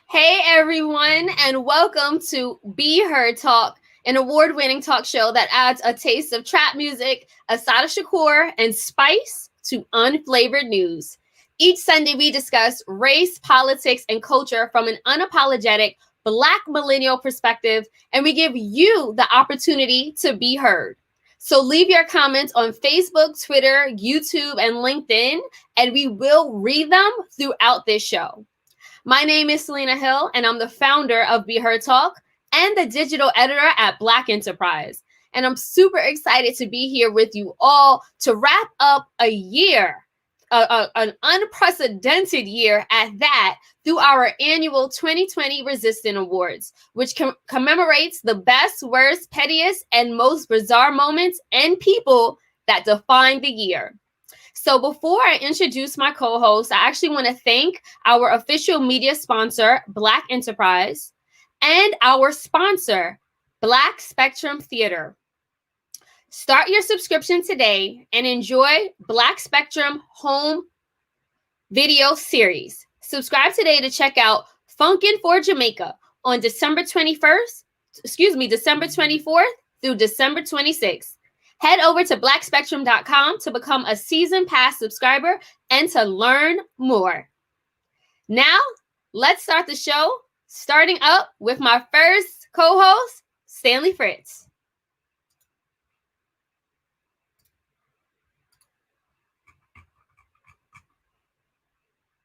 Hey everyone, and welcome to Be Heard Talk, an award-winning talk show that adds a taste of trap music, Asada Shakur, and spice to unflavored news. Each Sunday, we discuss race, politics, and culture from an unapologetic Black millennial perspective, and we give you the opportunity to be heard. So leave your comments on Facebook, Twitter, YouTube, and LinkedIn, and we will read them throughout this show. My name is Selena Hill, and I'm the founder of Be Heard Talk and the digital editor at Black Enterprise. And I'm super excited to be here with you all to wrap up a year, an unprecedented year at that, through our annual 2020 Resistant Awards, which commemorates the best, worst, pettiest, and most bizarre moments and people that defined the year. So before I introduce my co-host, I actually want to thank our official media sponsor, Black Enterprise, and our sponsor, Black Spectrum Theater. Start your subscription today and enjoy Black Spectrum Home Video Series. Subscribe today to check out Funkin' for Jamaica on December 24th through December 26th. Head over to blackspectrum.com to become a season pass subscriber and to learn more. Now, let's start the show, starting up with my first co-host, Stanley Fritz.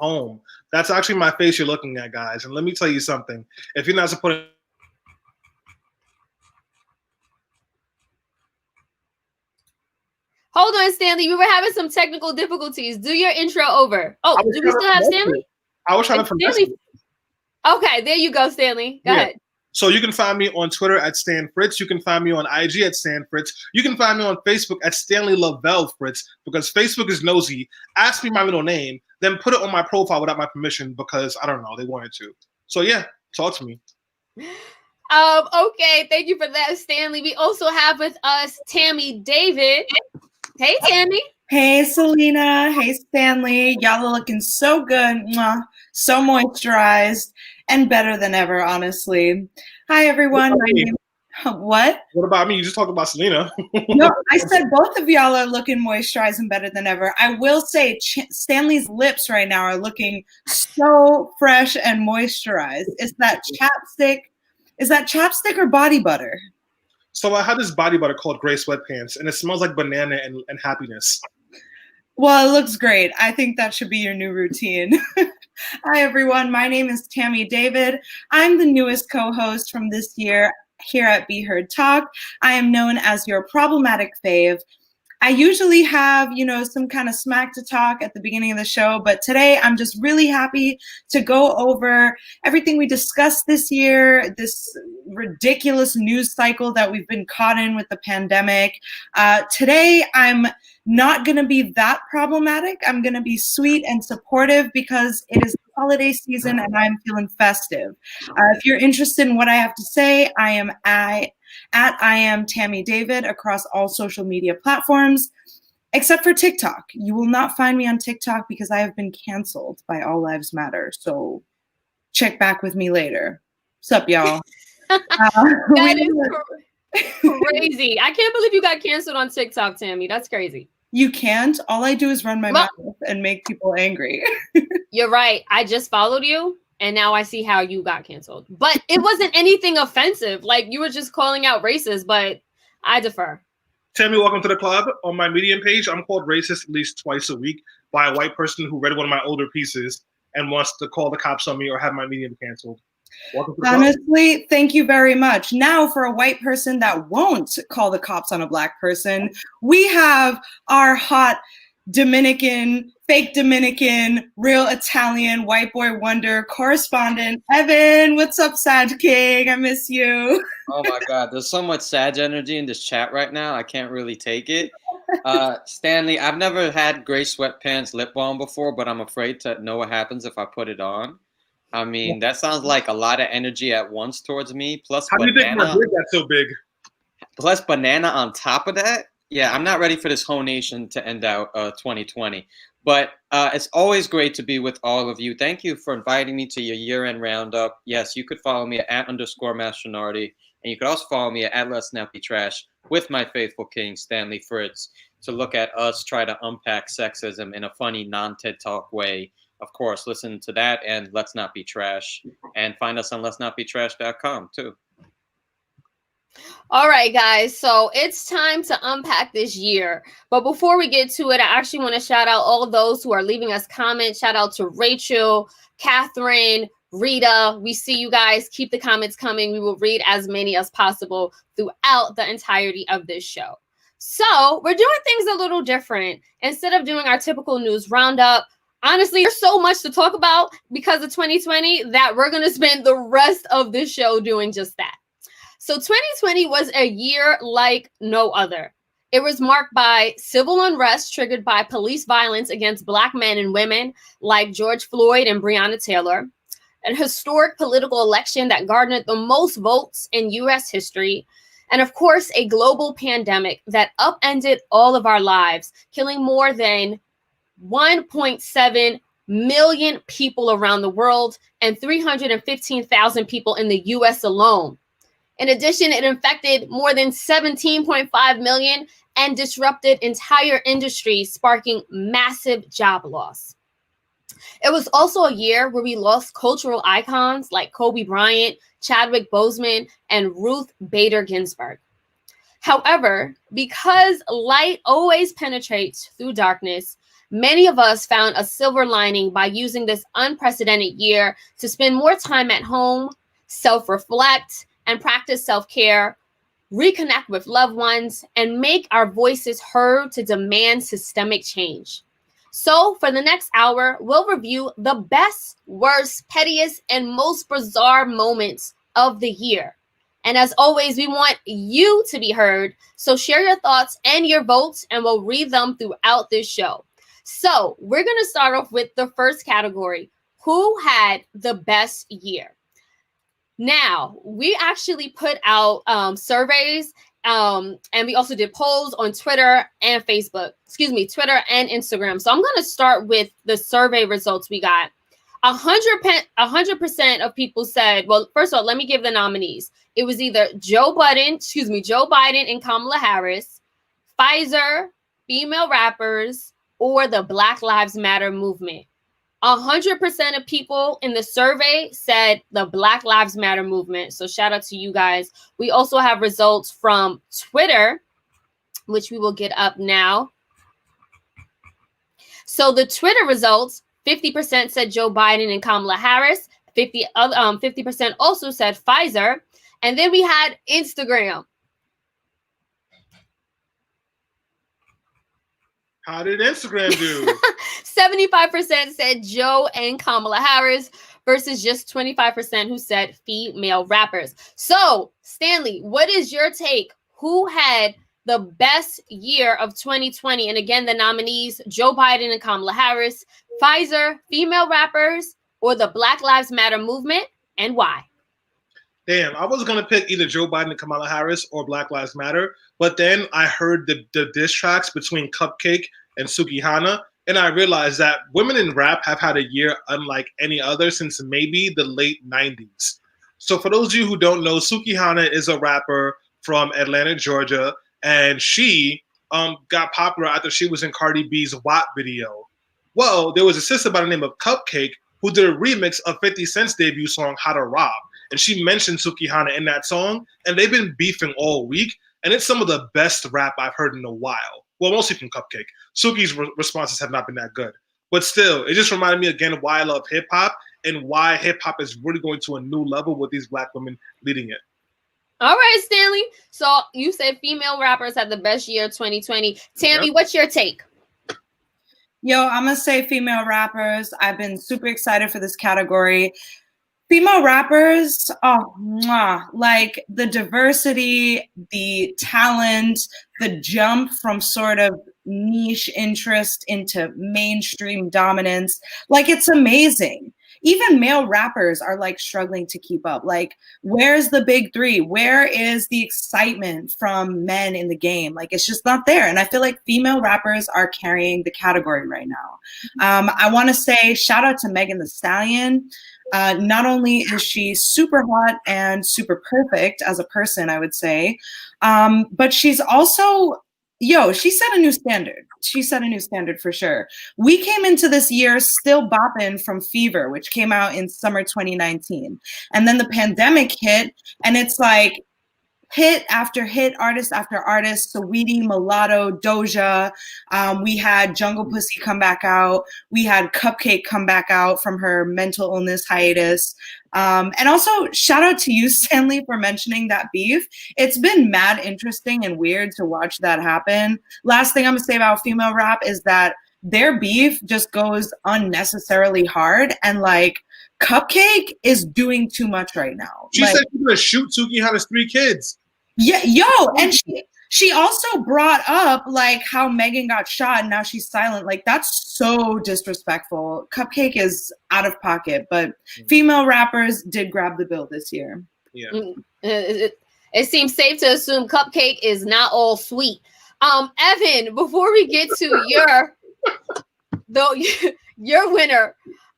Home. That's actually my face you're looking at, guys. And let me tell you something. If you're not supporting Hold on, Stanley. We were having some technical difficulties. Do your intro over. Oh, do we still have Stanley? I was trying to finesse it. Okay, there you go, Stanley. Go ahead. So you can find me on Twitter at Stan Fritz. You can find me on IG at Stan Fritz. You can find me on Facebook at Stanley Lavelle Fritz, because Facebook is nosy. Ask me my middle name, then put it on my profile without my permission because, I don't know, they wanted to. So yeah, talk to me. Okay, thank you for that, Stanley. We also have with us Tammy David. Hey, Tammy. Hey, Selena. Hey, Stanley. Y'all are looking so good. Mwah. So moisturized and better than ever, honestly. Hi, everyone. What? What about me? You just talked about Selena. No, I said both of y'all are looking moisturized and better than ever. I will say Stanley's lips right now are looking so fresh and moisturized. Is that chapstick? Is that chapstick or body butter? So I have this body butter called Gray Sweatpants, and it smells like banana and happiness. Well, it looks great. I think that should be your new routine. Hi, everyone. My name is Tammy David. I'm the newest co-host from this year here at Be Heard Talk. I am known as your problematic fave. I usually have, some kind of smack to talk at the beginning of the show, but today I'm just really happy to go over everything we discussed this year, this ridiculous news cycle that we've been caught in with the pandemic. Today, I'm not going to be that problematic. I'm going to be sweet and supportive because it is the holiday season and I'm feeling festive. If you're interested in what I have to say, I am Tammy David across all social media platforms, except for TikTok. You will not find me on TikTok because I have been canceled by All Lives Matter. So check back with me later. What's up, y'all? That is crazy. I can't believe you got canceled on TikTok, Tammy. That's crazy. You can't. All I do is run my mouth and make people angry. You're right. I just followed you. And now I see how you got canceled. But it wasn't anything offensive. Like, you were just calling out racist, but I defer. Tammy, welcome to the club. On my Medium page, I'm called racist at least twice a week by a white person who read one of my older pieces and wants to call the cops on me or have my Medium canceled. Welcome to the Honestly, thank you very much. Now, for a white person that won't call the cops on a Black person, we have our hot Dominican, fake Dominican, real Italian, white boy wonder correspondent, Evan. What's up, Sag King? I miss you. Oh my God, there's so much Sag energy in this chat right now. I can't really take it. Stanley, I've never had gray sweatpants lip balm before, but I'm afraid to know what happens if I put it on. I mean, that sounds like a lot of energy at once towards me. Plus, how do you think my wig got so big? Plus banana on top of that. Yeah, I'm not ready for this whole nation to end out 2020. But it's always great to be with all of you. Thank you for inviting me to your year-end roundup. Yes, you could follow me at _Masternority, and you could also follow me at Let's Not Be Trash with my faithful king, Stanley Fritz, to look at us try to unpack sexism in a funny, non-TED Talk way. Of course, listen to that and Let's Not Be Trash, and find us on letsnotbetrash.com too. All right, guys. So it's time to unpack this year. But before we get to it, I actually want to shout out all of those who are leaving us comments. Shout out to Rachel, Catherine, Rita. We see you guys. Keep the comments coming. We will read as many as possible throughout the entirety of this show. So we're doing things a little different. Instead of doing our typical news roundup, honestly, there's so much to talk about because of 2020 that we're going to spend the rest of this show doing just that. So 2020 was a year like no other. It was marked by civil unrest triggered by police violence against Black men and women like George Floyd and Breonna Taylor, an historic political election that garnered the most votes in U.S. history, and of course, a global pandemic that upended all of our lives, killing more than 1.7 million people around the world and 315,000 people in the U.S. alone. In addition, it infected more than 17.5 million and disrupted entire industries, sparking massive job loss. It was also a year where we lost cultural icons like Kobe Bryant, Chadwick Boseman, and Ruth Bader Ginsburg. However, because light always penetrates through darkness, many of us found a silver lining by using this unprecedented year to spend more time at home, self-reflect, and practice self-care, reconnect with loved ones, and make our voices heard to demand systemic change. So for the next hour, we'll review the best, worst, pettiest, and most bizarre moments of the year. And as always, we want you to be heard. So share your thoughts and your votes, and we'll read them throughout this show. So we're going to start off with the first category. Who had the best year? Now, we actually put out surveys and we also did polls on Twitter and Twitter and Instagram. So I'm going to start with the survey results we got. 100% of people said, well, first of all, let me give the nominees. It was either Joe Biden and Kamala Harris, Pfizer, female rappers, or the Black Lives Matter movement. 100% of people in the survey said the Black Lives Matter movement. So shout out to you guys. We also have results from Twitter, which we will get up now. So the Twitter results, 50% said Joe Biden and Kamala Harris. 50% also said Pfizer. And then we had Instagram. How did Instagram do? 75% said Joe and Kamala Harris versus just 25% who said female rappers. So, Stanley, what is your take? Who had the best year of 2020? And again, the nominees, Joe Biden and Kamala Harris, Pfizer, female rappers, or the Black Lives Matter movement, and why? Damn, I was going to pick either Joe Biden and Kamala Harris or Black Lives Matter. But then I heard the diss tracks between Cupcake and Sukihana, and I realized that women in rap have had a year unlike any other since maybe the late 90s. So for those of you who don't know, Sukihana is a rapper from Atlanta, Georgia, and she got popular after she was in Cardi B's WAP video. Well, there was a sister by the name of Cupcake who did a remix of 50 Cent's debut song, How to Rob. And she mentioned Sukihana in that song, and they've been beefing all week. And it's some of the best rap I've heard in a while. Well, mostly from Cupcake. Suki's responses have not been that good. But still, it just reminded me again why I love hip-hop and why hip-hop is really going to a new level with these Black women leading it. All right, Stanley. So you said female rappers had the best year of 2020. Tammy, yep. What's your take? Yo, I'm going to say female rappers. I've been super excited for this category. Female rappers, like the diversity, the talent, the jump from sort of niche interest into mainstream dominance, like it's amazing. even male rappers are like struggling to keep up. Like, where's the big three? Where is the excitement from men in the game? Like, it's just not there. And I feel like female rappers are carrying the category right now. I want to say shout out to Megan Thee Stallion. Not only is she super hot and super perfect as a person, I would say, but she's also, she set a new standard. She set a new standard for sure. We came into this year still bopping from Fever, which came out in summer 2019. And then the pandemic hit, and it's like, hit after hit, artist after artist, Saweetie, Mulatto, Doja. We had Jungle Pussy come back out. We had Cupcake come back out from her mental illness hiatus. And also, shout out to you, Stanley, for mentioning that beef. It's been mad interesting and weird to watch that happen. Last thing I'm going to say about female rap is that their beef just goes unnecessarily hard, and like, Cupcake is doing too much right now. She like, said she's gonna shoot Suki Hana's 3 kids. Yeah, and she also brought up like how Megan got shot and now she's silent. Like, that's so disrespectful. Cupcake is out of pocket, but female rappers did grab the bill this year. Yeah. It seems safe to assume Cupcake is not all sweet. Evan, before we get to your winner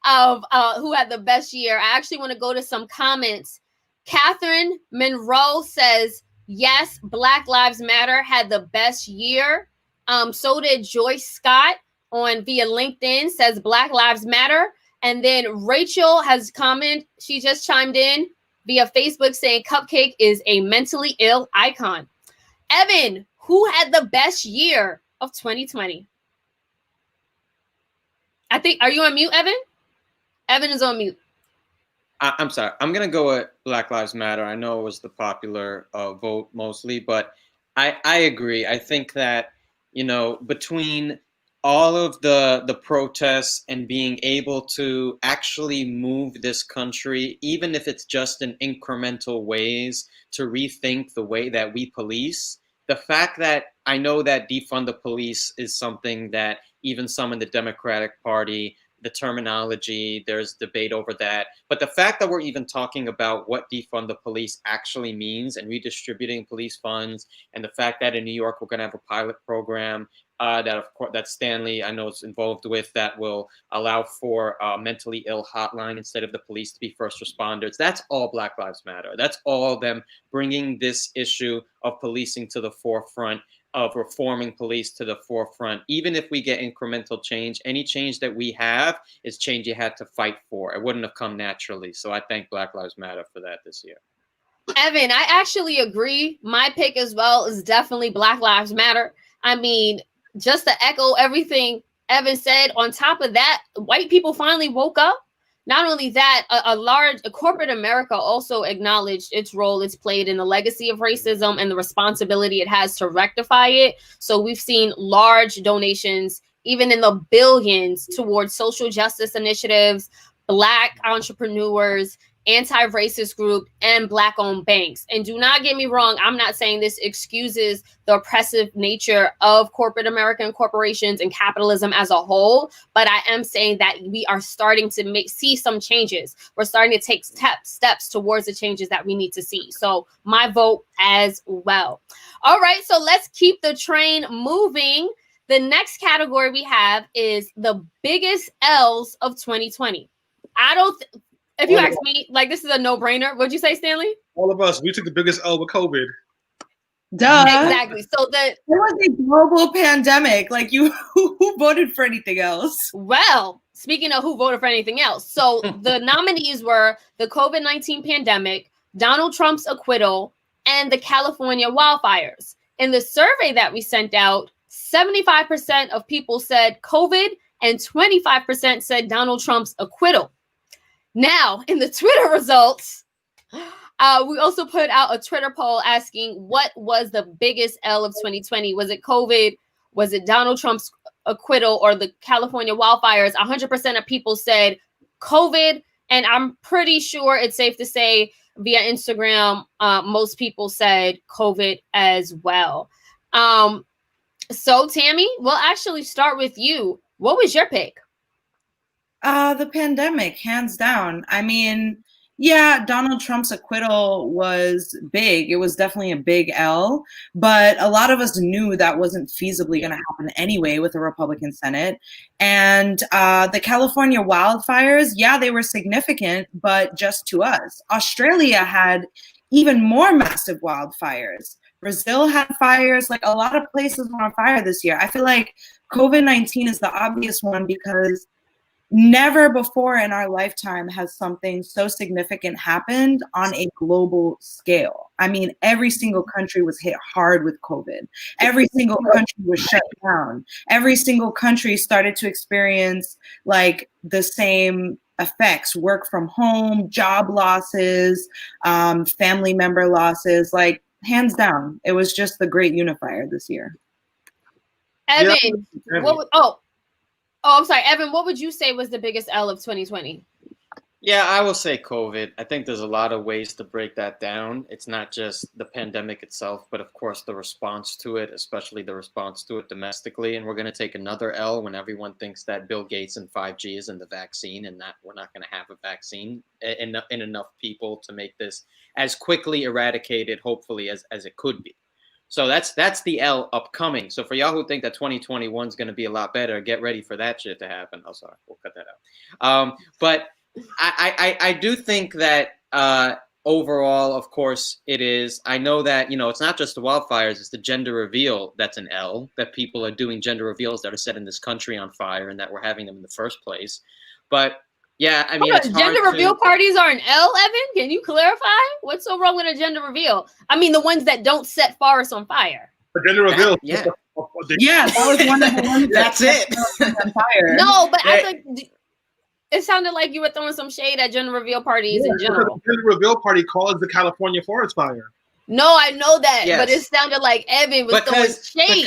of who had the best year, I actually want to go to some comments. Catherine Monroe says, yes, Black Lives Matter had the best year. So did Joyce Scott via LinkedIn, says Black Lives Matter. And then Rachel has commented, she just chimed in via Facebook saying Cupcake is a mentally ill icon. Evan, who had the best year of 2020? Are you on mute, Evan? Evan is on mute. I'm sorry. I'm going to go with Black Lives Matter. I know it was the popular vote mostly, but I agree. I think that, between all of the protests and being able to actually move this country, even if it's just in incremental ways, to rethink the way that we police, the fact that I know that defund the police is something that even some in the Democratic Party, the terminology, there's debate over that. But the fact that we're even talking about what defund the police actually means and redistributing police funds, and the fact that in New York we're going to have a pilot program that Stanley, I know, is involved with, that will allow for a mentally ill hotline instead of the police to be first responders. That's all Black Lives Matter. That's all them bringing this issue of policing to the forefront, of reforming police to the forefront. Even if we get incremental change, any change that we have is change you had to fight for. It wouldn't have come naturally. So I thank Black Lives Matter for that this year. Evan, I actually agree. My pick as well is definitely Black Lives Matter. I mean, just to echo everything Evan said, on top of that, white people finally woke up. Not only that, a corporate America also acknowledged its role it's played in the legacy of racism and the responsibility it has to rectify it. So we've seen large donations, even in the billions, towards social justice initiatives, Black entrepreneurs, anti-racist group, and Black-owned banks. And do not get me wrong, I'm not saying this excuses the oppressive nature of corporate American corporations and capitalism as a whole, but I am saying that we are starting to see some changes. We're starting to take steps towards the changes that we need to see. So my vote as well. All right, so let's keep the train moving. The next category we have is the biggest L's of 2020. If you ask me, like, this is a no-brainer. What'd you say, Stanley? All of us, we took the biggest L with COVID. Duh. Exactly. So it was a global pandemic. Like, who voted for anything else? Well, speaking of who voted for anything else, so the nominees were the COVID-19 pandemic, Donald Trump's acquittal, and the California wildfires. In the survey that we sent out, 75% of people said COVID and 25% said Donald Trump's acquittal. Now, in the Twitter results, we also put out a Twitter poll asking what was the biggest L of 2020? Was it COVID? Was it Donald Trump's acquittal or the California wildfires? 100% of people said COVID. And I'm pretty sure it's safe to say via Instagram, most people said COVID as well. So, Tammy, we'll actually start with you. What was your pick? The pandemic, hands down. I mean, yeah, Donald Trump's acquittal was big. It was definitely a big L, but a lot of us knew that wasn't feasibly going to happen anyway with a Republican Senate. And the California wildfires, yeah, they were significant, but just to us. Australia had even more massive wildfires. Brazil had fires. Like a lot of places were on fire this year. I feel like COVID-19 is the obvious one because never before in our lifetime has something so significant happened on a global scale. I mean, every single country was hit hard with COVID. Every single country was shut down. Every single country started to experience like the same effects: work from home, job losses, family member losses. Like, hands down, it was just the great unifier this year. Evan, I'm sorry, Evan, what would you say was the biggest L of 2020? Yeah, I will say COVID. I think there's a lot of ways to break that down. It's not just the pandemic itself, but of course the response to it, especially the response to it domestically. And we're going to take another L when everyone thinks that Bill Gates and 5G is in the vaccine, and that we're not going to have a vaccine in enough people to make this as quickly eradicated, hopefully, as it could be. So that's the L upcoming. So for y'all who think that 2021 is going to be a lot better, get ready for that shit to happen. Oh, sorry, we'll cut that out. But I do think that overall, of course, it is. I know that, it's not just the wildfires, it's the gender reveal that's an L, that people are doing gender reveals that are setting this country on fire and that we're having them in the first place. But yeah, I mean, gender reveal parties are an L, Evan? Can you clarify? What's so wrong with a gender reveal? I mean, the ones that don't set forests on fire. The gender reveal. Yeah, that was one of the ones. That's it. On fire. No, but I think it sounded like you were throwing some shade at gender reveal parties in general. The gender reveal party caused the California forest fire. No, I know that, but it sounded like Evan was throwing shade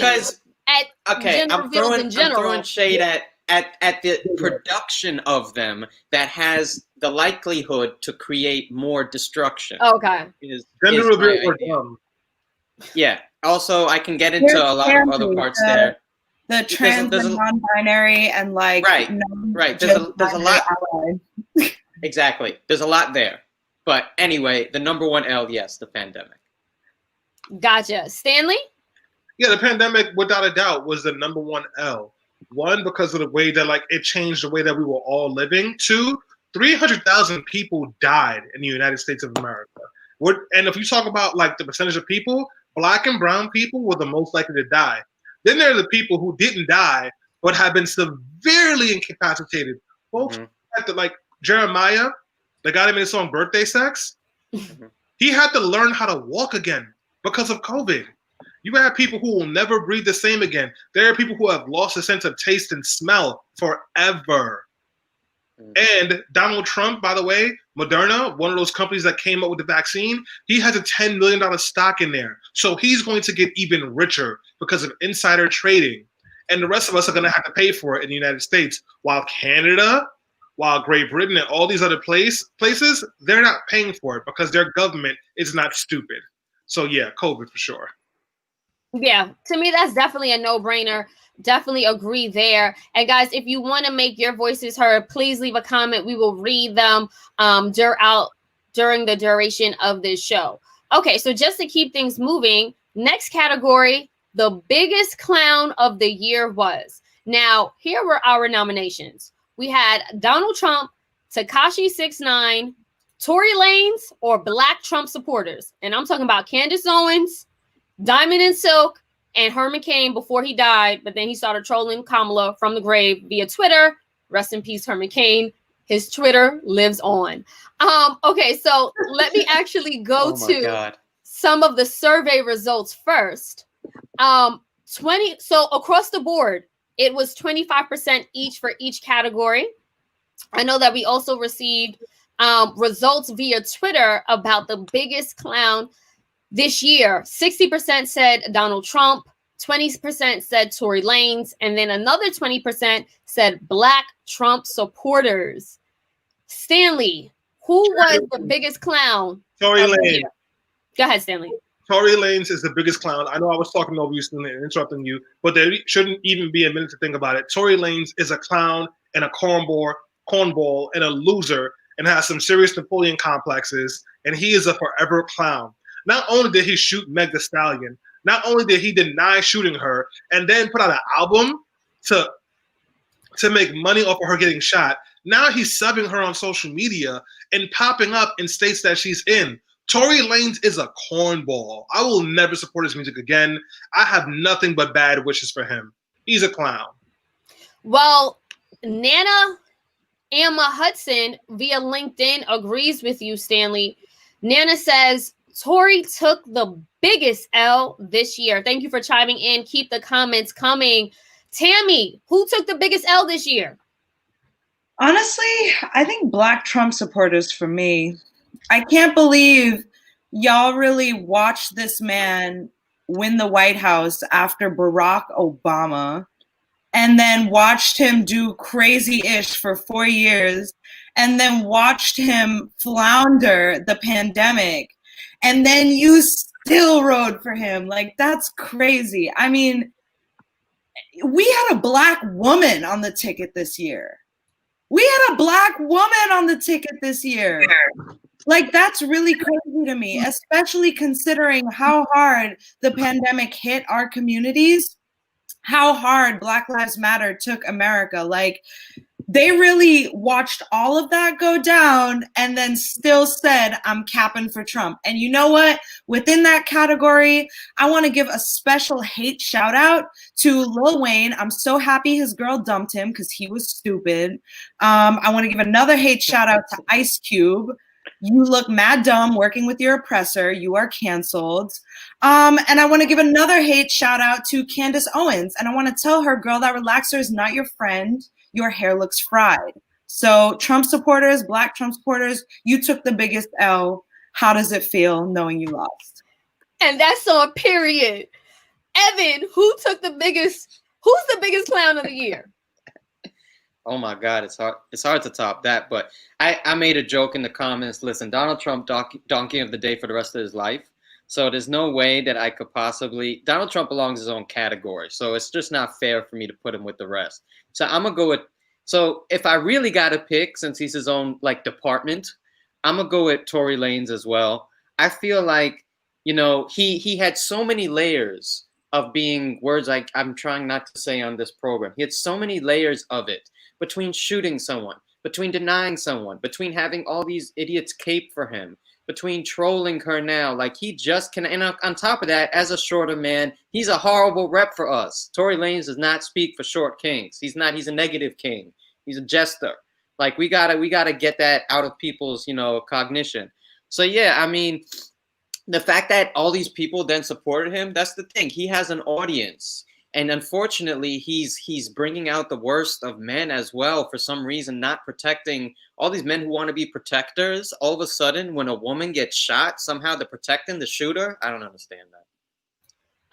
at gender reveals in general. I'm throwing shade at the production of them that has the likelihood to create more destruction. Okay. Gender reveal were dumb. Yeah. Also, I can get into a lot of other parts there. The trans and non-binary and like right. There's a lot. Exactly. There's a lot there. But anyway, the number one L, yes, the pandemic. Gotcha. Stanley? Yeah, the pandemic, without a doubt, was the number one L. One, because of the way that it changed the way that we were all living. Two, 300,000 people died in the United States of America. And if you talk about the percentage of people, Black and brown people were the most likely to die. Then there are the people who didn't die but have been severely incapacitated. Folks, Jeremiah, the guy that made the song "Birthday Sex," he had to learn how to walk again because of COVID. You have people who will never breathe the same again. There are people who have lost a sense of taste and smell forever. And Donald Trump, by the way, Moderna, one of those companies that came up with the vaccine, he has a $10 million stock in there. So he's going to get even richer because of insider trading. And the rest of us are going to have to pay for it in the United States. While Canada, while Great Britain and all these other places, they're not paying for it because their government is not stupid. So yeah, COVID for sure. Yeah, to me, that's definitely a no-brainer. Definitely agree there. And guys, if you want to make your voices heard, please leave a comment. We will read them during the duration of this show. Okay, so just to keep things moving, next category, the biggest clown of the year was. Now, here were our nominations. We had Donald Trump, Tekashi 6ix9ine, Tory Lanez, or Black Trump supporters. And I'm talking about Candace Owens, Diamond and Silk, and Herman Cain before he died, but then he started trolling Kamala from the grave via Twitter. Rest in peace, Herman Cain. His Twitter lives on. Okay, so let me actually go to some of the survey results first. So across the board, it was 25% each for each category. I know that we also received results via Twitter about the biggest clown this year. 60% said Donald Trump, 20% said Tory Lanez, and then another 20% said Black Trump supporters. Stanley, who was the biggest clown? Tory Lanez. Go ahead, Stanley. Tory Lanez is the biggest clown. I know I was talking over you and interrupting you, but there shouldn't even be a minute to think about it. Tory Lanez is a clown and a cornball cornball and a loser and has some serious Napoleon complexes, and he is a forever clown. Not only did he shoot Meg Thee Stallion, not only did he deny shooting her and then put out an album to make money off of her getting shot, now he's subbing her on social media and popping up in states that she's in. Tory Lanez is a cornball. I will never support his music again. I have nothing but bad wishes for him. He's a clown. Well, Nana Emma Hudson via LinkedIn agrees with you, Stanley. Nana says, Tory took the biggest L this year. Thank you for chiming in. Keep the comments coming. Tammy, who took the biggest L this year? Honestly, I think Black Trump supporters for me. I can't believe y'all really watched this man win the White House after Barack Obama and then watched him do crazy-ish for 4 years and then watched him flounder the pandemic. And then you still rode for him. Like, that's crazy. I mean, we had a Black woman on the ticket this year. We had a Black woman on the ticket this year. Like, that's really crazy to me, especially considering how hard the pandemic hit our communities, how hard Black Lives Matter took America. Like, they really watched all of that go down and then still said, I'm capping for Trump. And you know what? Within that category, I want to give a special hate shout out to Lil Wayne. I'm so happy his girl dumped him because he was stupid. I want to give another hate shout out to Ice Cube. You look mad dumb working with your oppressor. You are canceled. And I want to give another hate shout out to Candace Owens. And I want to tell her, girl, that relaxer is not your friend. Your hair looks fried. So Trump supporters, Black Trump supporters, you took the biggest L. How does it feel knowing you lost? And that's on period. Evan, who's the biggest clown of the year? Oh my God, it's hard to top that. But I made a joke in the comments. Listen, Donald Trump donkey of the day for the rest of his life. So there's no way that I could possibly. Donald Trump belongs in his own category. So it's just not fair for me to put him with the rest. So I'm gonna go with. So if I really got to pick, since he's his own like department, I'm gonna go with Tory Lanez as well. I feel like, you know, he had so many layers of being words I'm trying not to say on this program. He had so many layers of it, between shooting someone, between denying someone, between having all these idiots cape for him, between trolling her now. Like, he just can. And on top of that, as a shorter man, he's a horrible rep for us. Tory Lanez does not speak for short kings. He's a negative king. He's a jester. Like, we gotta get that out of people's, cognition. So yeah, I mean, the fact that all these people then supported him, that's the thing. He has an audience. And unfortunately, he's bringing out the worst of men as well, for some reason, not protecting all these men who want to be protectors. All of a sudden, when a woman gets shot, somehow they're protecting the shooter. I don't understand that.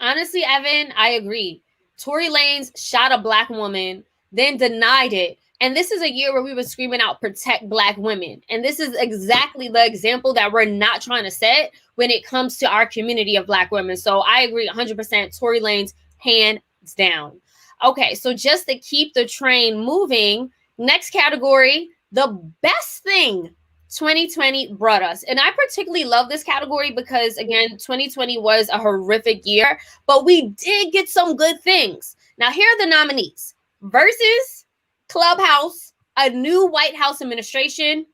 Honestly, Evan, I agree. Tory Lanez shot a Black woman, then denied it. And this is a year where we were screaming out, protect Black women. And this is exactly the example that we're not trying to set when it comes to our community of Black women. So I agree 100%. Tory Lanez, hands down. Okay, so just to keep the train moving, next category, the best thing 2020 brought us. And I particularly love this category because, again, 2020 was a horrific year, but we did get some good things. Now, here are the nominees: Versus, Clubhouse, a new White House administration,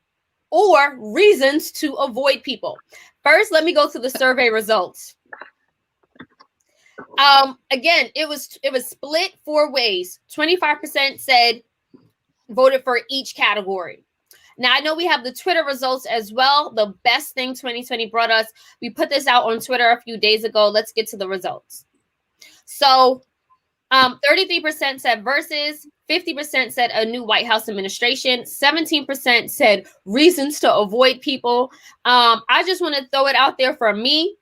or reasons to avoid people. First, let me go to the survey results. Again, it was split 4 ways. 25% said voted for each category. Now, I know we have the Twitter results as well. The best thing 2020 brought us. We put this out on Twitter a few days ago. Let's get to the results. So 33% said Versus, 50% said a new White House administration, 17% said reasons to avoid people. I just want to throw it out there for me.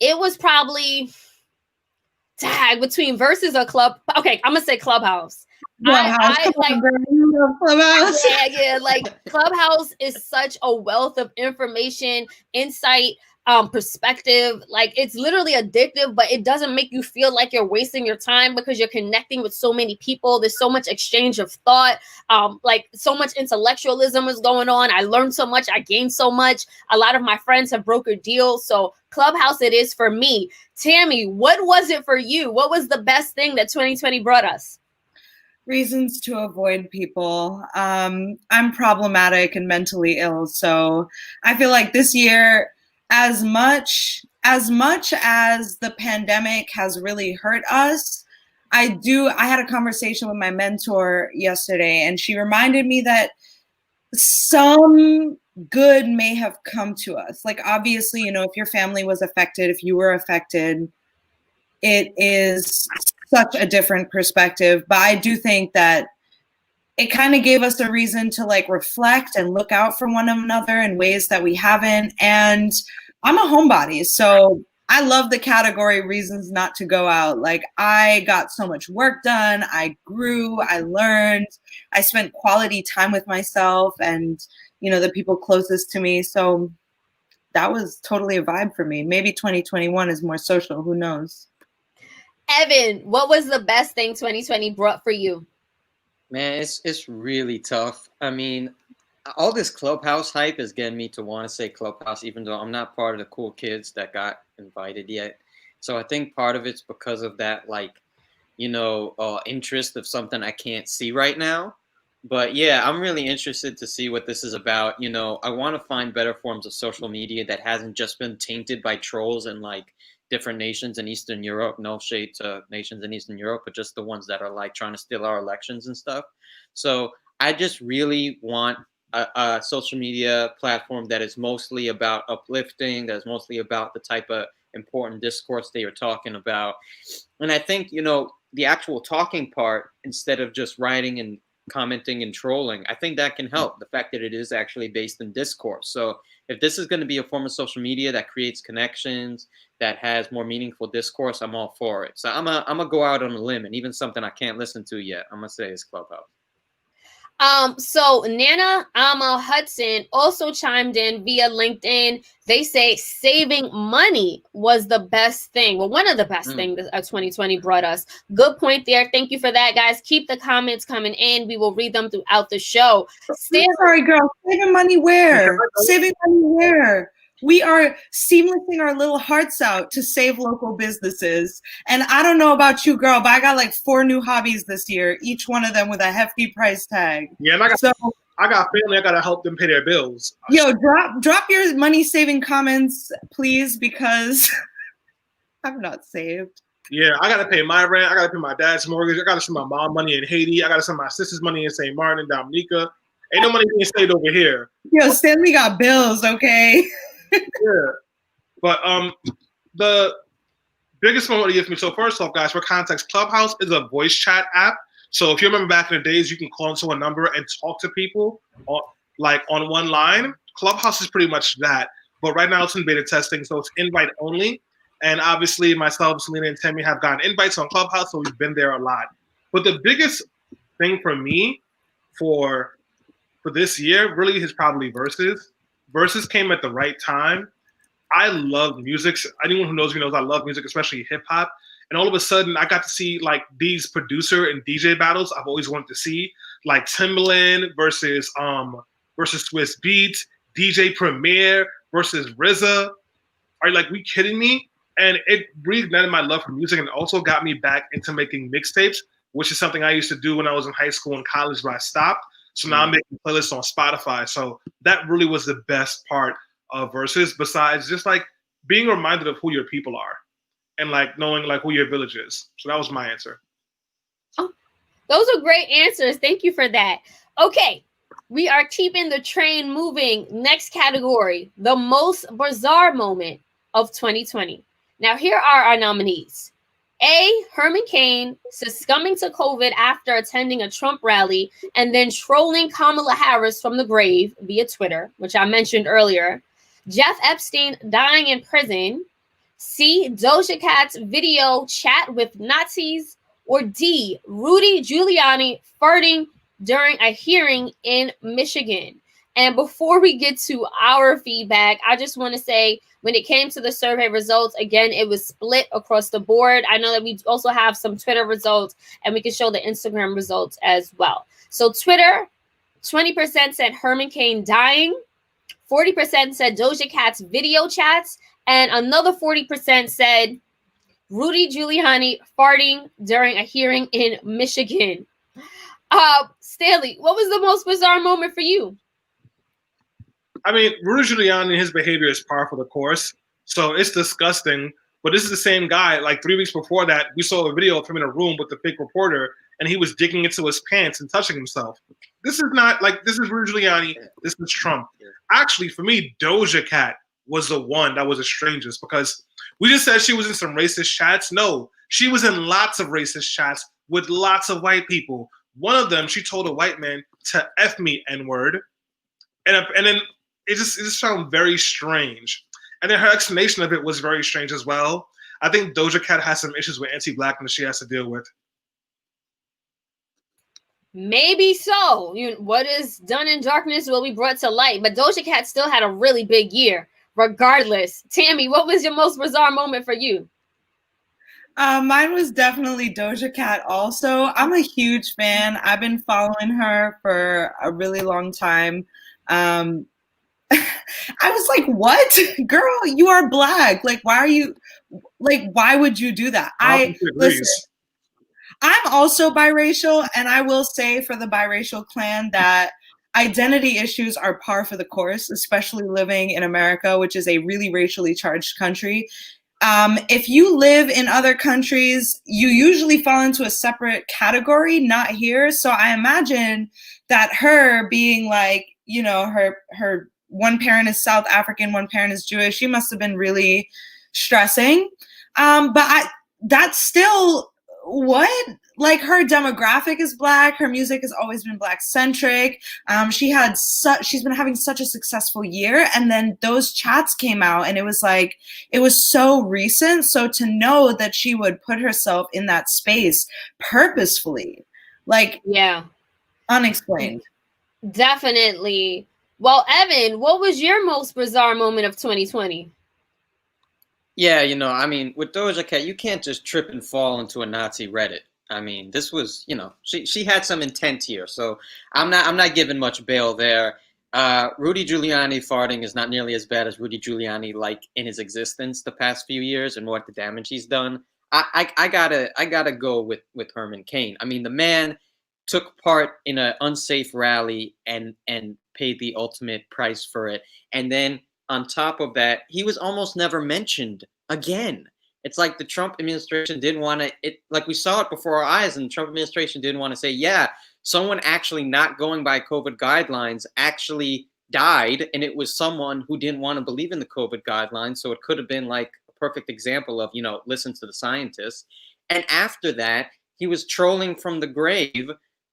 It was probably tag between Versus or Club. Okay, I'm gonna say Clubhouse. Clubhouse. Yeah. Like, Clubhouse is such a wealth of information, insight. perspective. Like, it's literally addictive, but it doesn't make you feel like you're wasting your time because you're connecting with so many people. There's so much exchange of thought. Like, so much intellectualism is going on. I learned so much. I gained so much. A lot of my friends have brokered deals. So Clubhouse it is for me. Tammy, what was it for you? What was the best thing that 2020 brought us? Reasons to avoid people. I'm problematic and mentally ill, so I feel like this year, as much as the pandemic has really hurt us, I had a conversation with my mentor yesterday, and she reminded me that some good may have come to us. Like, obviously, you know, if your family was affected, if you were affected, it is such a different perspective. But I do think that it kind of gave us a reason to like reflect and look out for one another in ways that we haven't. And I'm a homebody, so I love the category reasons not to go out. Like, I got so much work done. I grew, I learned, I spent quality time with myself and, you know, the people closest to me. So that was totally a vibe for me. Maybe 2021 is more social, who knows? Evan, what was the best thing 2020 brought for you? Man, it's really tough. I mean, all this Clubhouse hype is getting me to want to say Clubhouse, even though I'm not part of the cool kids that got invited yet. So I think part of it's because of that, like, you know, interest of something I can't see right now. But yeah, I'm really interested to see what this is about. You know, I want to find better forms of social media that hasn't just been tainted by trolls and like different nations in Eastern Europe. No shade to nations in Eastern Europe, but just the ones that are like trying to steal our elections and stuff. So I just really want a social media platform that is mostly about uplifting, that is mostly about the type of important discourse they are talking about. And I think, you know, the actual talking part, instead of just writing and commenting and trolling, I think that can help. The fact that it is actually based in discourse. So if this is going to be a form of social media that creates connections, that has more meaningful discourse, I'm all for it. So I'm gonna go out on a limb, and even something I can't listen to yet, I'm gonna say is Clubhouse. So Nana Ama Hudson also chimed in via LinkedIn. They say saving money was the best thing. Well, one of the best things that 2020 brought us. Good point there. Thank you for that, guys. Keep the comments coming in. We will read them throughout the show. Sorry, girl. Saving money where? Saving money where? We are seamlessing our little hearts out to save local businesses. And I don't know about you, girl, but I got like 4 new hobbies this year, each one of them with a hefty price tag. Yeah, and I got family. I gotta help them pay their bills. Yo, drop your money saving comments, please, because I'm not saved. Yeah, I gotta pay my rent. I gotta pay my dad's mortgage. I gotta send my mom money in Haiti. I gotta send my sister's money in St. Martin and Dominica. Ain't no money being saved over here. Yo, Stanley got bills, okay? Yeah, but the biggest one to give me. So first off, guys, for context, Clubhouse is a voice chat app. So if you remember back in the days, you can call into a number and talk to people on one line. Clubhouse is pretty much that, but right now it's in beta testing, so it's invite only. And obviously, myself, Selena, and Tammy have gotten invites on Clubhouse, so we've been there a lot. But the biggest thing for me for this year really is probably Versus. Versus came at the right time. I love music. Anyone who knows me knows I love music, especially hip hop. And all of a sudden, I got to see like these producer and DJ battles I've always wanted to see, like Timbaland versus Swiss Beats, DJ Premier versus RZA. Are you like, we kidding me? And it reignited my love for music and also got me back into making mixtapes, which is something I used to do when I was in high school and college, but I stopped. So now I'm making playlists on Spotify. So that really was the best part of Versus, besides just like being reminded of who your people are and like knowing like who your village is. So that was my answer. Oh, those are great answers. Thank you for that. Okay, we are keeping the train moving. Next category, the most bizarre moment of 2020. Now, here are our nominees. A, Herman Cain succumbing to COVID after attending a Trump rally and then trolling Kamala Harris from the grave via Twitter, which I mentioned earlier. Jeff Epstein dying in prison. C, Doja Cat's video chat with Nazis. Or D, Rudy Giuliani farting during a hearing in Michigan. And before we get to our feedback, I just want to say when it came to the survey results, again, it was split across the board. I know that we also have some Twitter results, and we can show the Instagram results as well. So Twitter, 20% said Herman Cain dying, 40% said Doja Cat's video chats, and another 40% said Rudy Giuliani farting during a hearing in Michigan. Stanley, what was the most bizarre moment for you? I mean, Rudy Giuliani, his behavior is par for the course, so it's disgusting. But this is the same guy. Like 3 weeks before that, we saw a video of him in a room with the fake reporter, and he was digging into his pants and touching himself. This is not like, this is Rudy Giuliani. This is Trump. Actually, for me, Doja Cat was the one that was the strangest, because we just said she was in some racist chats. No, she was in lots of racist chats with lots of white people. One of them, she told a white man to F me N-word. And then it just sounded very strange. And then her explanation of it was very strange as well. I think Doja Cat has some issues with anti-blackness she has to deal with. Maybe so. What is done in darkness will be brought to light. But Doja Cat still had a really big year, regardless. Tammy, what was your most bizarre moment for you? Mine was definitely Doja Cat also. I'm a huge fan. I've been following her for a really long time. I was like, what? Girl, you are Black. Like, why would you do that? Listen, I'm also biracial, and I will say for the biracial clan that identity issues are par for the course, especially living in America, which is a really racially charged country. If you live in other countries, you usually fall into a separate category, not here. So I imagine that her being like, her one parent is South African, one parent is Jewish, she must have been really stressing. But that's still what? Like, her demographic is Black. Her music has always been Black centric. She's been having such a successful year. And then those chats came out, and it was so recent. So to know that she would put herself in that space purposefully, unexplained. Definitely. Well, Evan, what was your most bizarre moment of 2020? Yeah, I mean, with Doja Cat, you can't just trip and fall into a Nazi Reddit. I mean, this was, she had some intent here, so I'm not giving much bail there. Rudy Giuliani farting is not nearly as bad as Rudy Giuliani in his existence the past few years and what the damage he's done. I gotta go with Herman Cain. I mean, the man took part in an unsafe rally and paid the ultimate price for it, and then on top of that, he was almost never mentioned again. It's like the Trump administration didn't want to, like we saw it before our eyes, and the Trump administration didn't want to say, yeah, someone actually not going by COVID guidelines actually died, and it was someone who didn't want to believe in the COVID guidelines, so it could have been like a perfect example of, listen to the scientists. And after that, he was trolling from the grave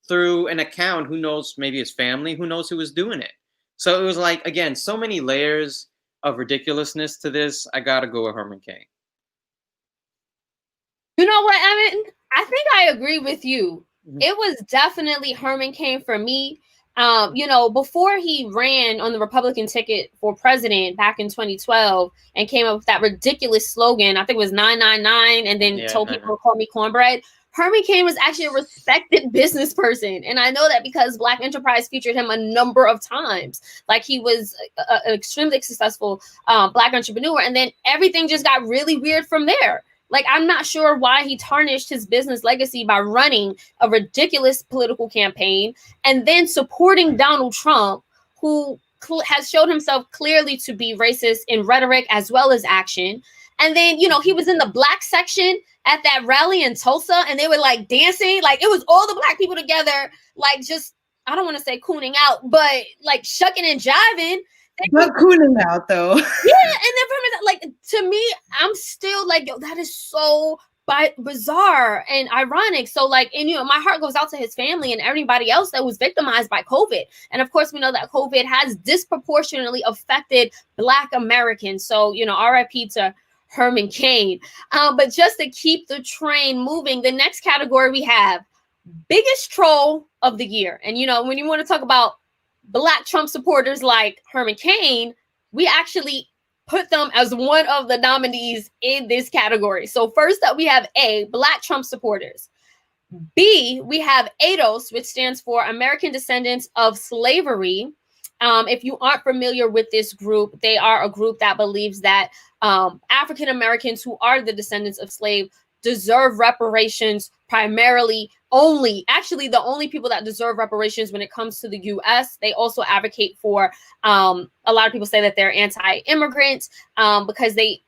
through an account, who knows, maybe his family, who knows who was doing it. So it was like, again, so many layers of ridiculousness to this. I gotta go with Herman Cain. You know what, Evan? I think I agree with you. It was definitely Herman Cain for me. Before he ran on the Republican ticket for president back in 2012 and came up with that ridiculous slogan, I think it was 999, and then told people to call me cornbread. Herman Cain was actually a respected business person. And I know that because Black Enterprise featured him a number of times. Like, he was an extremely successful Black entrepreneur. And then everything just got really weird from there. Like, I'm not sure why he tarnished his business legacy by running a ridiculous political campaign and then supporting Donald Trump, who has shown himself clearly to be racist in rhetoric as well as action. And then, he was in the Black section at that rally in Tulsa, and they were like dancing. Like, it was all the Black people together, like, just, I don't want to say cooning out, but like shucking and jiving. But cooning out, though. Yeah, and then from like, to me, I'm still like, yo, that is so bizarre and ironic. So like, and my heart goes out to his family and everybody else that was victimized by COVID. And of course, we know that COVID has disproportionately affected Black Americans. So, RIP to Herman Cain. But just to keep the train moving, the next category we have biggest troll of the year. And when you want to talk about Black Trump supporters like Herman Cain, we actually put them as one of the nominees in this category. So first up, we have A, Black Trump supporters. B, we have ADOS, which stands for American Descendants of Slavery. If you aren't familiar with this group, they are a group that believes that African Americans who are the descendants of slaves deserve reparations primarily actually the only people that deserve reparations when it comes to the U.S. They also advocate for, a lot of people say that they're anti-immigrant because they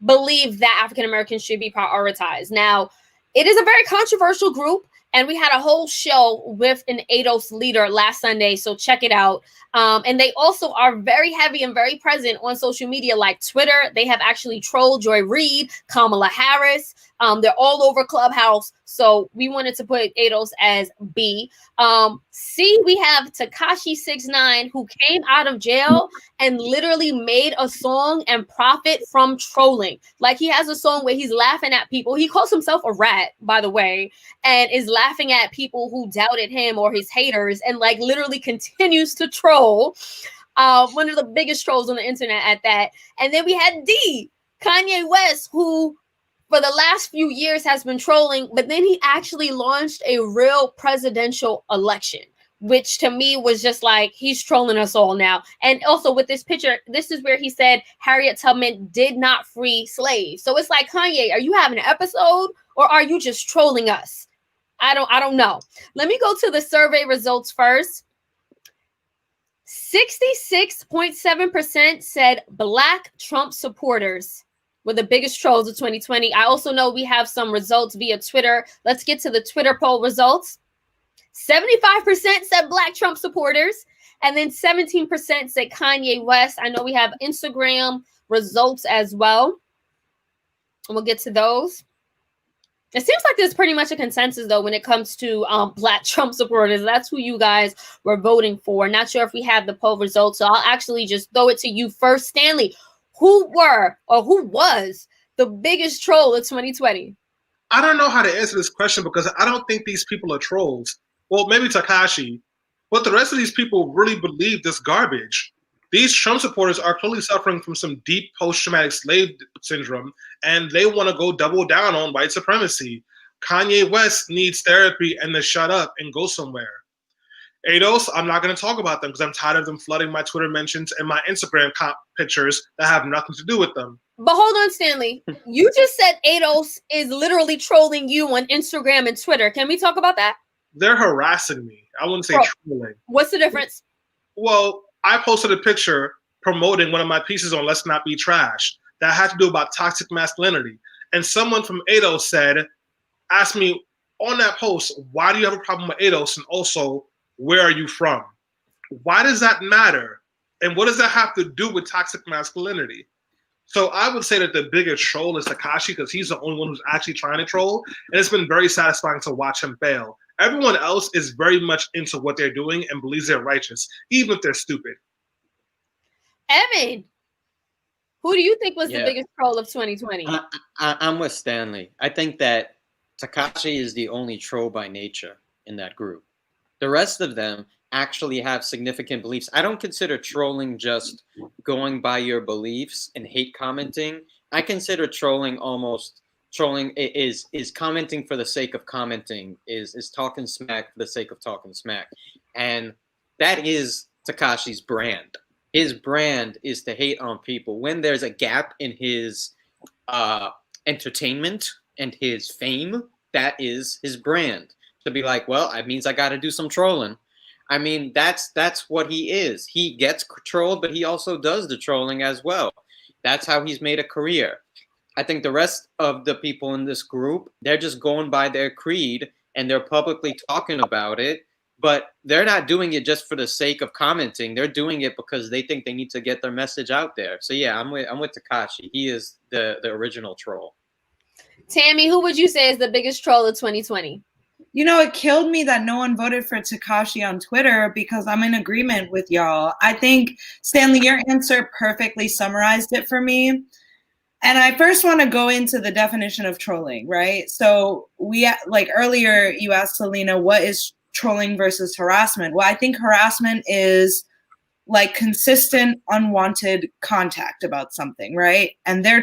believe that African Americans should be prioritized. Now, it is a very controversial group, and we had a whole show with an ADOS leader last Sunday, so check it out. And they also are very heavy and very present on social media like Twitter. They have actually trolled Joy Reid, Kamala Harris. They're all over Clubhouse. So we wanted to put ADOS as B. C, we have Tekashi 6ix9ine, who came out of jail and literally made a song and profit from trolling. Like, he has a song where he's laughing at people. He calls himself a rat, by the way, and is laughing at people who doubted him or his haters, and like literally continues to troll. One of the biggest trolls on the internet at that. And then we had D, Kanye West, who for the last few years has been trolling, but then he actually launched a real presidential election, which to me was just like, he's trolling us all now. And also with this picture, this is where he said Harriet Tubman did not free slaves. So it's like, Kanye, are you having an episode or are you just trolling us? I don't know. Let me go to the survey results first. 66.7% said Black Trump supporters were the biggest trolls of 2020. I also know we have some results via Twitter. Let's get to the Twitter poll results. 75% said Black Trump supporters, and then 17% said Kanye West. I know we have Instagram results as well, and we'll get to those. It seems like there's pretty much a consensus, though, when it comes to Black Trump supporters. That's who you guys were voting for. Not sure if we have the poll results, so I'll actually just throw it to you first. Stanley, who was the biggest troll of 2020? I don't know how to answer this question because I don't think these people are trolls. Well, maybe Tekashi, but the rest of these people really believe this garbage. These Trump supporters are clearly suffering from some deep post-traumatic slave syndrome, and they want to go double down on white supremacy. Kanye West needs therapy and to shut up and go somewhere. ADOS, I'm not going to talk about them because I'm tired of them flooding my Twitter mentions and my Instagram pictures that have nothing to do with them. But hold on, Stanley. You just said ADOS is literally trolling you on Instagram and Twitter. Can we talk about that? They're harassing me. I wouldn't say trolling. What's the difference? Well, I posted a picture promoting one of my pieces on Let's Not Be Trash that had to do about toxic masculinity. And someone from ADOS asked me on that post, why do you have a problem with ADOS? And also, where are you from? Why does that matter? And what does that have to do with toxic masculinity? So I would say that the biggest troll is Tekashi because he's the only one who's actually trying to troll. And it's been very satisfying to watch him fail. Everyone else is very much into what they're doing and believes they're righteous, even if they're stupid. Evan, who do you think was the biggest troll of 2020? I'm with Stanley. I think that Tekashi is the only troll by nature in that group. The rest of them actually have significant beliefs. I don't consider trolling just going by your beliefs and hate commenting. I consider trolling is commenting for the sake of commenting, is talking smack for the sake of talking smack. And that is Tekashi's brand. His brand is to hate on people. When there's a gap in his entertainment and his fame, that is his brand. To be like, well, it means I got to do some trolling. I mean, that's what he is. He gets trolled, but he also does the trolling as well. That's how he's made a career. I think the rest of the people in this group, they're just going by their creed and they're publicly talking about it, but they're not doing it just for the sake of commenting. They're doing it because they think they need to get their message out there. So yeah, I'm with Tekashi. He is the original troll. Tammy, who would you say is the biggest troll of 2020? You know, it killed me that no one voted for Tekashi on Twitter because I'm in agreement with y'all. I think, Stanley, your answer perfectly summarized it for me. And I first want to go into the definition of trolling, right? So earlier you asked Selena, what is trolling versus harassment. Well, I think harassment is like consistent unwanted contact about something, right? And they're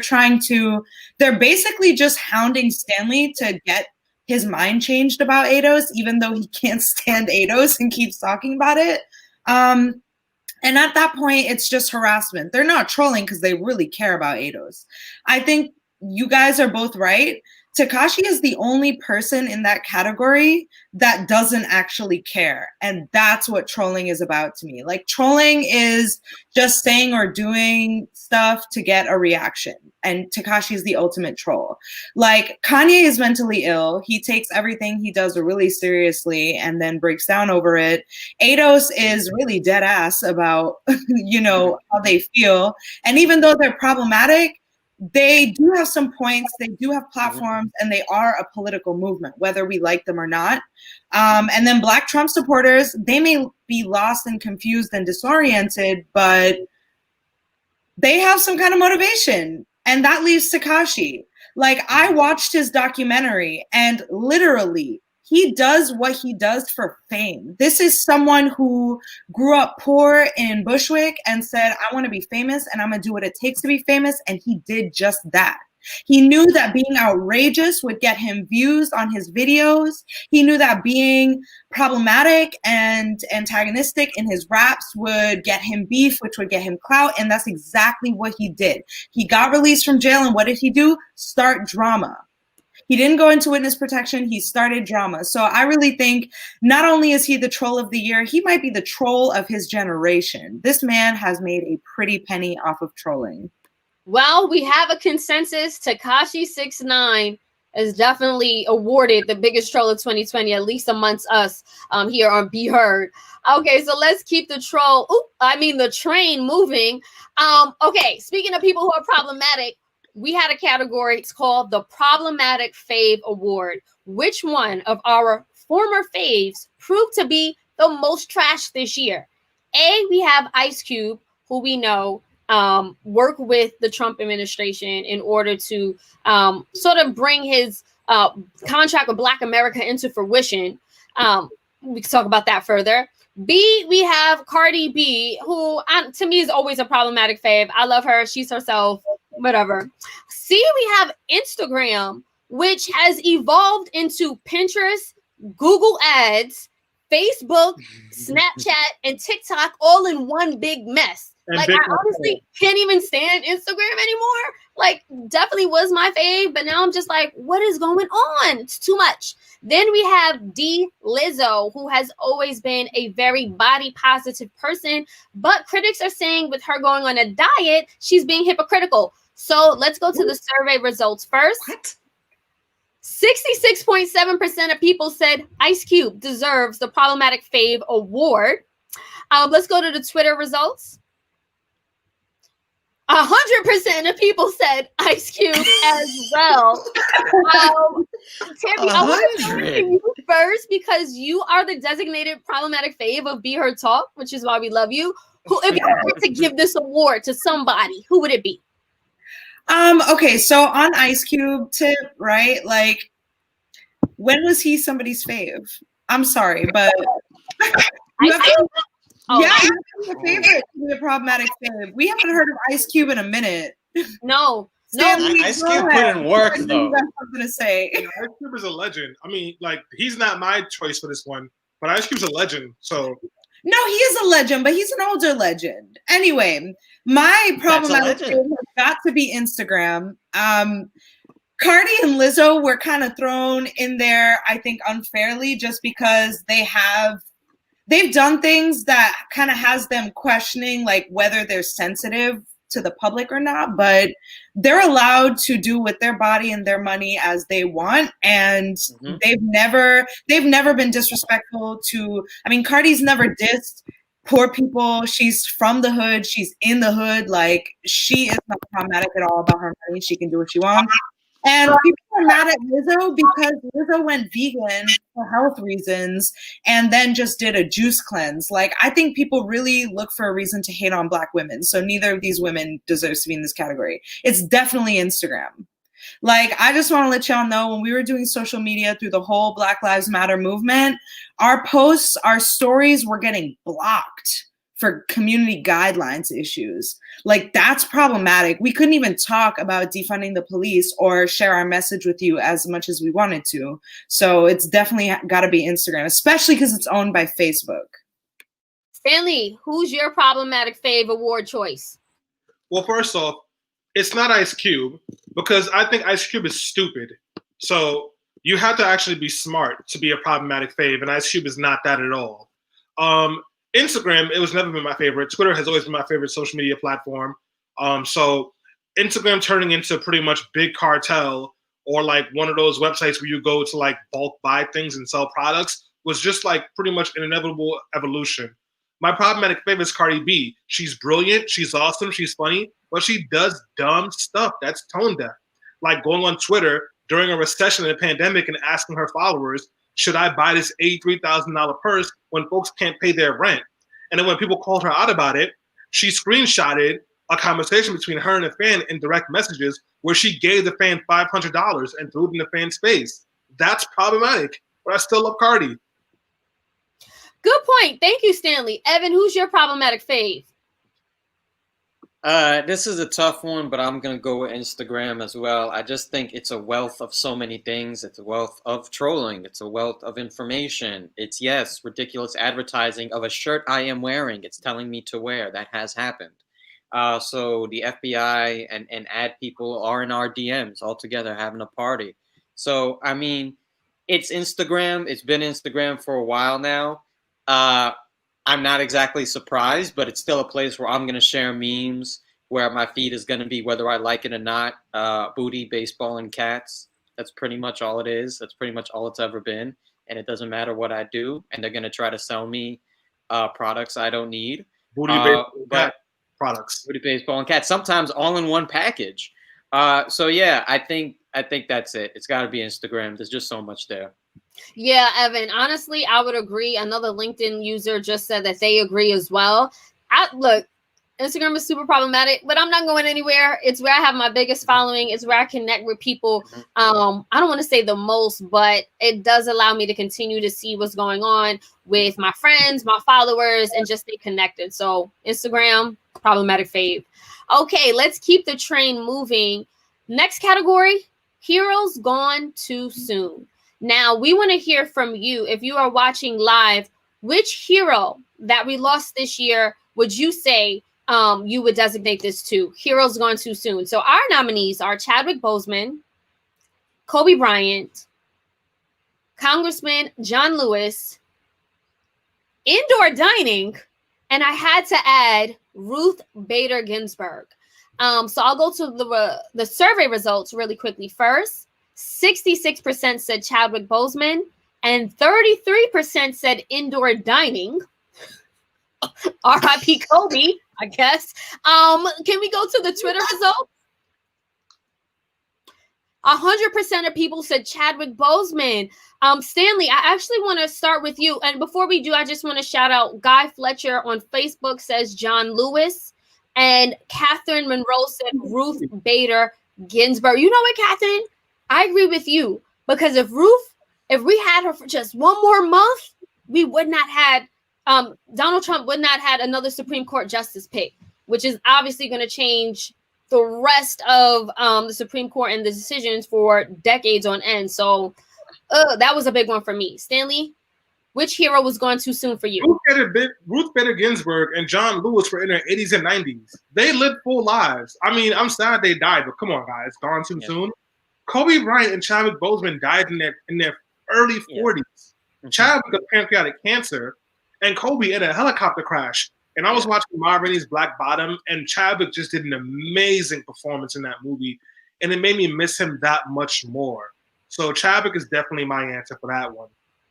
basically just hounding Stanley to get his mind changed about Ados, even though he can't stand Ados and keeps talking about it. And at that point, it's just harassment. They're not trolling because they really care about Ados. I think you guys are both right. Tekashi is the only person in that category that doesn't actually care. And that's what trolling is about to me. Like, trolling is just saying or doing stuff to get a reaction. And Tekashi is the ultimate troll. Like, Kanye is mentally ill. He takes everything he does really seriously and then breaks down over it. Ados is really dead ass about, how they feel. And even though they're problematic, they do have some points, they do have platforms, and they are a political movement, whether we like them or not. And then Black Trump supporters, they may be lost and confused and disoriented, but they have some kind of motivation. And that leaves Tekashi. Like, I watched his documentary, and literally, he does what he does for fame. This is someone who grew up poor in Bushwick and said, I want to be famous and I'm going to do what it takes to be famous. And he did just that. He knew that being outrageous would get him views on his videos. He knew that being problematic and antagonistic in his raps would get him beef, which would get him clout. And that's exactly what he did. He got released from jail. And what did he do? Start drama. He didn't go into witness protection. He started drama. So I really think not only is he the troll of the year, he might be the troll of his generation. This man has made a pretty penny off of trolling. Well, we have a consensus. Tekashi 6ix9ine is definitely awarded the biggest troll of 2020, at least amongst us here on Be Heard. Okay, so let's keep the the train moving. Okay, speaking of people who are problematic, we had a category. It's called the Problematic Fave Award. Which one of our former faves proved to be the most trash this year? A, we have Ice Cube, who we know work with the Trump administration in order to sort of bring his contract with Black America into fruition. We can talk about that further. B, we have Cardi B, who to me is always a problematic fave. I love her. She's herself, whatever. C, we have Instagram, which has evolved into Pinterest, Google Ads, Facebook, Snapchat, and TikTok all in one big mess. And like, I honestly can't even stand Instagram anymore. Like, definitely was my fave, but now I'm just like, what is going on? It's too much. Then we have D. Lizzo, who has always been a very body positive person, but critics are saying with her going on a diet, she's being hypocritical. So let's go to the survey results first. What? 66.7% of people said Ice Cube deserves the Problematic Fave Award. Let's go to the Twitter results. 100% of people said Ice Cube as well. Tammy, I want to go to you first because you are the designated problematic fave of Be Heard Talk, which is why we love you. Who, if you were to give this award to somebody, who would it be? Okay, so on Ice Cube tip, right? Like, when was he somebody's fave? I'm sorry, but your favorite to be a problematic fave. We haven't heard of Ice Cube in a minute. No. Ice Cube put in work though. That's what I'm gonna say. Yeah, Ice Cube is a legend. I mean, like, he's not my choice for this one, but Ice Cube's a legend. So no, he is a legend, but he's an older legend. Anyway, my problematic fave has got to be Instagram. Cardi and Lizzo were kind of thrown in there, I think, unfairly, just because they've done things that kind of has them questioning like whether they're sensitive to the public or not, but they're allowed to do with their body and their money as they want. And they've never been disrespectful to, I mean, Cardi's never dissed poor people. She's from the hood. She's in the hood. Like, she is not problematic at all about her money. She can do what she wants. And people are mad at Lizzo because Lizzo went vegan for health reasons and then just did a juice cleanse. Like, I think people really look for a reason to hate on Black women. So neither of these women deserves to be in this category. It's definitely Instagram. Like, I just want to let y'all know, when we were doing social media through the whole Black Lives Matter movement, our posts, our stories were getting blocked for community guidelines issues. Like, that's problematic. We couldn't even talk about defunding the police or share our message with you as much as we wanted to. So it's definitely got to be Instagram, especially because it's owned by Facebook. Stanley, who's your problematic fave award choice? Well, first off, it's not Ice Cube, because I think Ice Cube is stupid. So you have to actually be smart to be a problematic fave, and Ice Cube is not that at all. Instagram, it was never been my favorite. Twitter has always been my favorite social media platform. So Instagram turning into pretty much big cartel, or like one of those websites where you go to like bulk buy things and sell products, was just like pretty much an inevitable evolution. My problematic favorite is Cardi B. She's brilliant, she's awesome, she's funny, but she does dumb stuff that's tone deaf. Like going on Twitter during a recession and a pandemic and asking her followers, should I buy this $83,000 purse when folks can't pay their rent? And then when people called her out about it, she screenshotted a conversation between her and a fan in direct messages where she gave the fan $500 and threw it in the fan's face. That's problematic, but I still love Cardi. Good point. Thank you, Stanley. Evan, who's your problematic fave? This is a tough one, but I'm going to go with Instagram as well. I just think it's a wealth of so many things. It's a wealth of trolling. It's a wealth of information. It's, yes, ridiculous advertising of a shirt I am wearing. It's telling me to wear. That has happened. So the FBI and ad people are in our DMs all together having a party. So, I mean, it's Instagram. It's been Instagram for a while now. I'm not exactly surprised, but it's still a place where I'm going to share memes, where my feed is going to be, whether I like it or not, booty, baseball, and cats. That's pretty much all it is. That's pretty much all it's ever been. And it doesn't matter what I do. And they're going to try to sell me products I don't need. Booty, baseball, cat products. Booty, baseball, and cats. Sometimes all in one package. So, yeah, I think that's it. It's got to be Instagram. There's just so much there. Yeah, Evan, honestly, I would agree. Another LinkedIn user just said that they agree as well. Look, Instagram is super problematic, but I'm not going anywhere. It's where I have my biggest following. It's where I connect with people. I don't want to say the most, but it does allow me to continue to see what's going on with my friends, my followers, and just stay connected. So Instagram, problematic fave. Okay, let's keep the train moving. Next category, heroes gone too soon. Now, we want to hear from you. If you are watching live, which hero that we lost this year would you say you would designate this to? Heroes gone too soon. So our nominees are Chadwick Boseman, Kobe Bryant, Congressman John Lewis, indoor dining, and I had to add Ruth Bader Ginsburg. So I'll go to the survey results really quickly first. 66% said Chadwick Boseman, and 33% said indoor dining. R.I.P. Kobe, I guess. Can we go to the Twitter results? 100% of people said Chadwick Boseman. Stanley, I actually want to start with you. And before we do, I just want to shout out Guy Fletcher on Facebook says John Lewis, and Catherine Monroe said Ruth Bader Ginsburg. You know what, Catherine? I agree with you, because if we had her for just one more month, we would not had Donald Trump would not had another Supreme Court justice pick, which is obviously going to change the rest of the Supreme Court and the decisions for decades on end. So that was a big one for me. Stanley, which hero was gone too soon for you? Ruth Bader Ginsburg and John Lewis were in their 80s and 90s. They lived full lives. I mean, I'm sad they died, but come on, guys, gone too soon. Kobe Bryant and Chadwick Boseman died in their early 40s. Mm-hmm. Chadwick got pancreatic cancer, and Kobe in a helicopter crash. And I was watching Ma Rainey's Black Bottom, and Chadwick just did an amazing performance in that movie, and it made me miss him that much more. So Chadwick is definitely my answer for that one.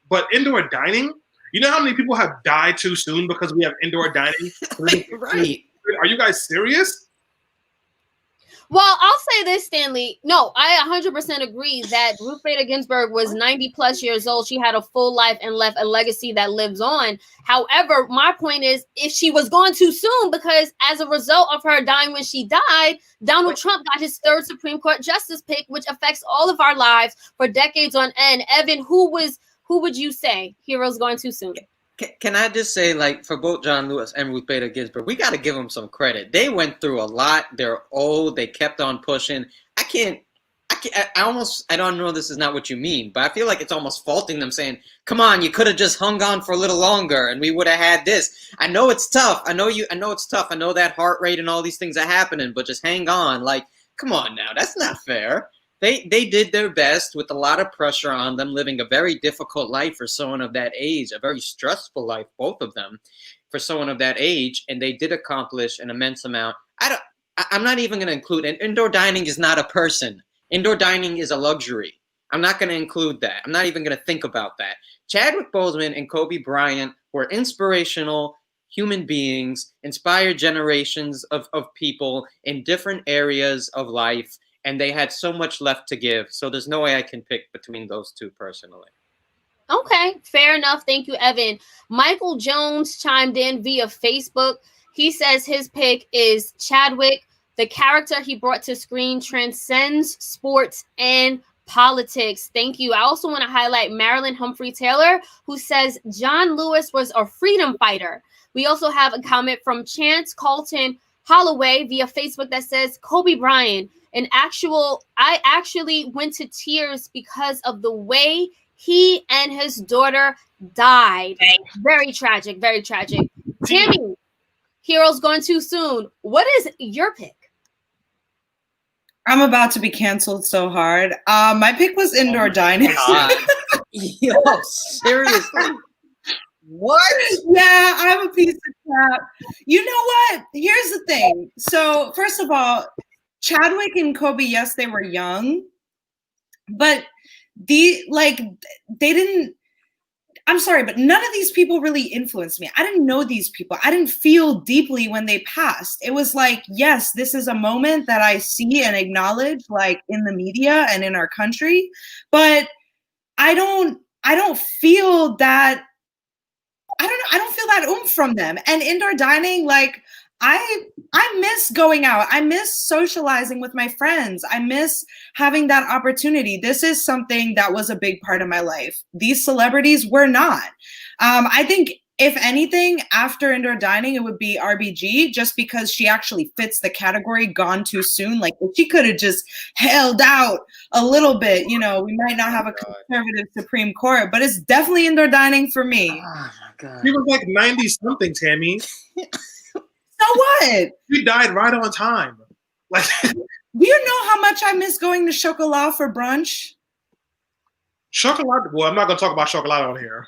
But indoor dining, you know how many people have died too soon because we have indoor dining? Right. Are you guys serious? Well, I'll say this, Stanley. No, I 100% agree that Ruth Bader Ginsburg was 90 plus years old. She had a full life and left a legacy that lives on. However, my point is, if she was gone too soon, because as a result of her dying when she died, Donald Trump got his third Supreme Court justice pick, which affects all of our lives for decades on end. Evan, who would you say heroes going too soon? Can I just say, like, for both John Lewis and Ruth Bader Ginsburg, we got to give them some credit. They went through a lot. They're old. They kept on pushing. I don't know, this is not what you mean, but I feel like it's almost faulting them, saying, come on, you could have just hung on for a little longer and we would have had this. I know it's tough. I know it's tough. I know that heart rate and all these things are happening, but just hang on. Like, come on now. That's not fair. They did their best with a lot of pressure on them, living a very difficult life for someone of that age, a very stressful life, both of them, for someone of that age, and they did accomplish an immense amount. I'm not even going to include, and indoor dining is not a person. Indoor dining is a luxury. I'm not going to include that. I'm not even going to think about that. Chadwick Boseman and Kobe Bryant were inspirational human beings, inspired generations of people in different areas of life, and they had so much left to give. So there's no way I can pick between those two personally. Okay, fair enough. Thank you, Evan. Michael Jones chimed in via Facebook. He says his pick is Chadwick. The character he brought to screen transcends sports and politics. Thank you. I also want to highlight Marilyn Humphrey Taylor, who says John Lewis was a freedom fighter. We also have a comment from Chance Colton Holloway via Facebook that says Kobe Bryant. I actually went to tears because of the way he and his daughter died. Very tragic, very tragic. Tammy, heroes going too soon. What is your pick? I'm about to be canceled so hard. My pick was indoor dining. Yo, seriously? What? Yeah, I'm a piece of crap. You know what? Here's the thing. So, first of all, Chadwick and Kobe, yes, they were young, but they didn't. I'm sorry, but none of these people really influenced me. I didn't know these people. I didn't feel deeply when they passed. It was like, yes, this is a moment that I see and acknowledge, like in the media and in our country, but I don't feel that. I don't feel that oomph from them. And indoor dining, like I miss going out. I miss socializing with my friends. I miss having that opportunity. This is something that was a big part of my life. These celebrities were not. I think if anything, after indoor dining, it would be RBG, just because she actually fits the category gone too soon. Like if she could have just held out a little bit, we might not have a conservative Supreme Court, but it's definitely indoor dining for me. Oh my God. She was like 90 something, Tammy. So what? She died right on time. Like, do you know how much I miss going to Chocolat for brunch? Chocolat. Well, I'm not gonna talk about chocolate on here.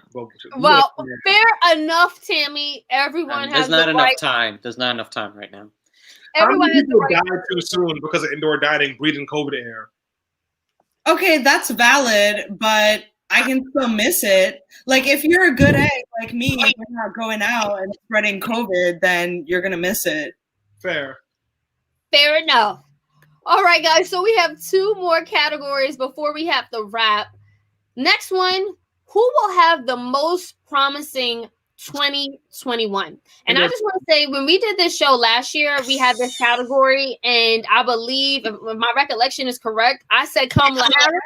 Well, fair enough, Tammy. Everyone has there's not enough time. There's not enough time right now. Everyone has the right. Died too soon because of indoor dining, breathing COVID air. Okay, that's valid, but I can still miss it. Like if you're a good egg like me, you're not going out and spreading COVID, then you're gonna miss it. Fair enough. All right, guys. So we have two more categories before we have to wrap. Next one, who will have the most promising 2021? And I just want to say, when we did this show last year, we had this category, and I believe, if my recollection is correct, I said Kamala Harris,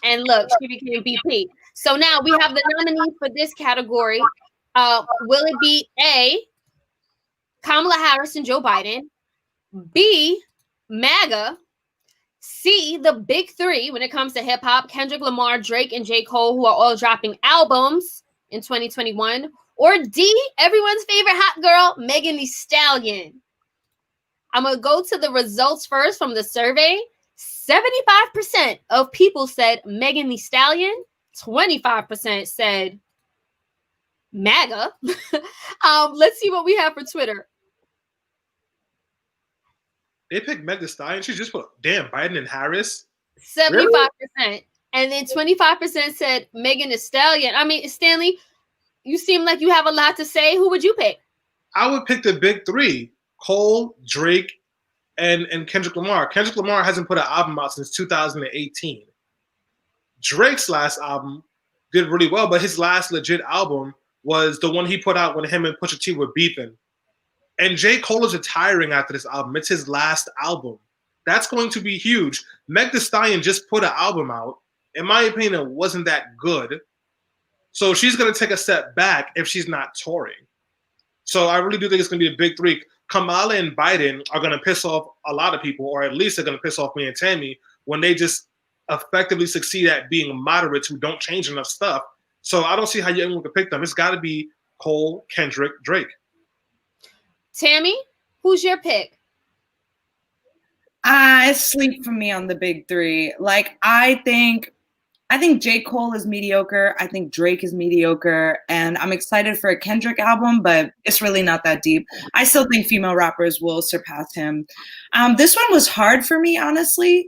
and look, she became VP. So now we have the nominees for this category. Will it be A, Kamala Harris and Joe Biden, B, MAGA, C, the big three when it comes to hip hop, Kendrick Lamar, Drake, and J. Cole, who are all dropping albums in 2021, or D, everyone's favorite hot girl, Megan Thee Stallion? I'm going to go to the results first from the survey. 75% of people said Megan Thee Stallion, 25% said MAGA. Let's see what we have for Twitter. They picked Meg Thee Stallion. She just put, damn, Biden and Harris. 75%. Really? And then 25% said Megan Thee Stallion. I mean, Stanley, you seem like you have a lot to say. Who would you pick? I would pick the big three: Cole, Drake, and Kendrick Lamar. Kendrick Lamar hasn't put an album out since 2018. Drake's last album did really well, but his last legit album was the one he put out when him and Pusha T were beefing. And J. Cole is retiring after this album. It's his last album. That's going to be huge. Meg Thee Stallion just put an album out. In my opinion, it wasn't that good. So she's going to take a step back if she's not touring. So I really do think it's going to be a big three. Kamala and Biden are going to piss off a lot of people, or at least they're going to piss off me and Tammy when they just effectively succeed at being moderates who don't change enough stuff. So I don't see how anyone could pick them. It's got to be Cole, Kendrick, Drake. Tammy, who's your pick? Sleep for me on the big three. Like, I think J. Cole is mediocre. I think Drake is mediocre. And I'm excited for a Kendrick album, but it's really not that deep. I still think female rappers will surpass him. This one was hard for me, honestly.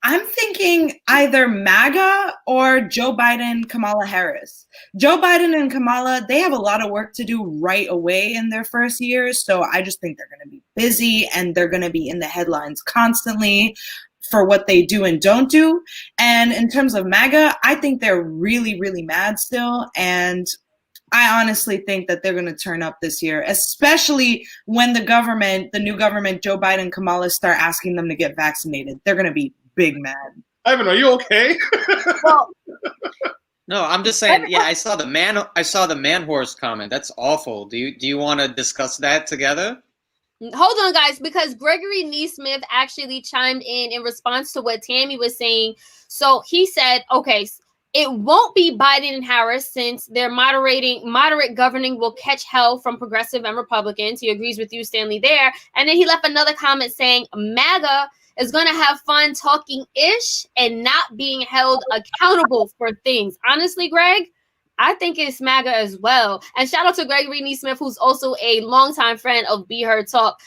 I'm thinking either MAGA or Joe Biden, Kamala Harris. Joe Biden and Kamala, they have a lot of work to do right away in their first year. So I just think they're going to be busy and they're going to be in the headlines constantly for what they do and don't do. And in terms of MAGA, I think they're really, really mad still. And I honestly think that they're going to turn up this year, especially when the new government, Joe Biden, Kamala, start asking them to get vaccinated. They're going to be big mad. Ivan, are you okay? Well, no, I'm just saying. Yeah, I saw the man horse comment. That's awful. Do you want to discuss that together? Hold on, guys, because Gregory Neesmith actually chimed in response to what Tammy was saying. So he said, okay, it won't be Biden and Harris since their moderate governing will catch hell from progressive and Republicans. He agrees with you, Stanley, there. And then he left another comment saying MAGA is going to have fun talking ish and not being held accountable for things. Honestly, Greg, I think it's MAGA as well. And shout out to Gregory Neesmith, who's also a longtime friend of Be Heard Talk.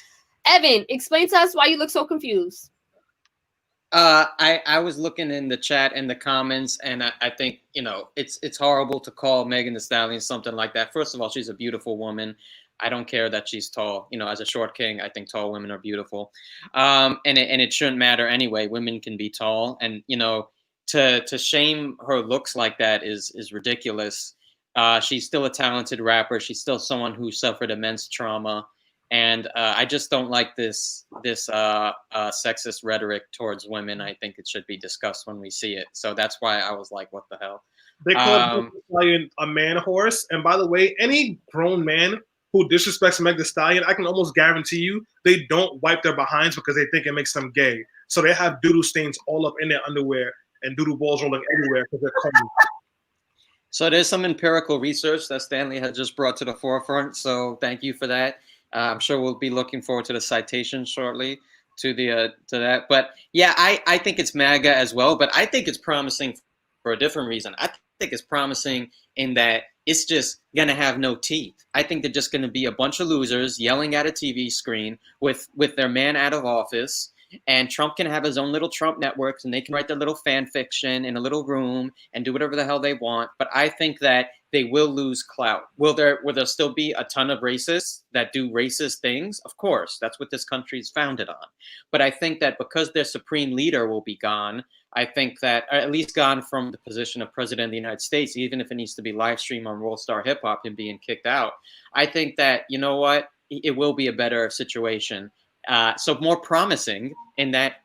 Evan, explain to us why you look so confused. I was looking in the chat and the comments, and I think, it's horrible to call Megan Thee Stallion something like that. First of all, she's a beautiful woman. I don't care that she's tall. As a short king, I think tall women are beautiful. And it shouldn't matter anyway. Women can be tall, and to shame her looks like that is ridiculous. She's still a talented rapper. She's still someone who suffered immense trauma. And I just don't like this sexist rhetoric towards women. I think it should be discussed when we see it. So that's why I was like, what the hell? They call a man horse. And by the way, any grown man who disrespects Meg Thee Stallion, I can almost guarantee you they don't wipe their behinds because they think it makes them gay. So they have doodle stains all up in their underwear and doodle balls rolling everywhere because they're cold. So there's some empirical research that Stanley had just brought to the forefront. So thank you for that. I'm sure we'll be looking forward to the citation shortly to that. But yeah, I think it's MAGA as well. But I think it's promising for a different reason. I think it's promising in that it's just going to have no teeth. I think they're just going to be a bunch of losers yelling at a TV screen with their man out of office. And Trump can have his own little Trump networks, and they can write their little fan fiction in a little room and do whatever the hell they want. But I think that they will lose clout. Will there still be a ton of racists that do racist things? Of course, that's what this country is founded on. But I think that because their supreme leader will be gone, I think that, or at least gone from the position of president of the United States, even if it needs to be live streamed on World Star Hip Hop and being kicked out, I think that, you know what, it will be a better situation. So more promising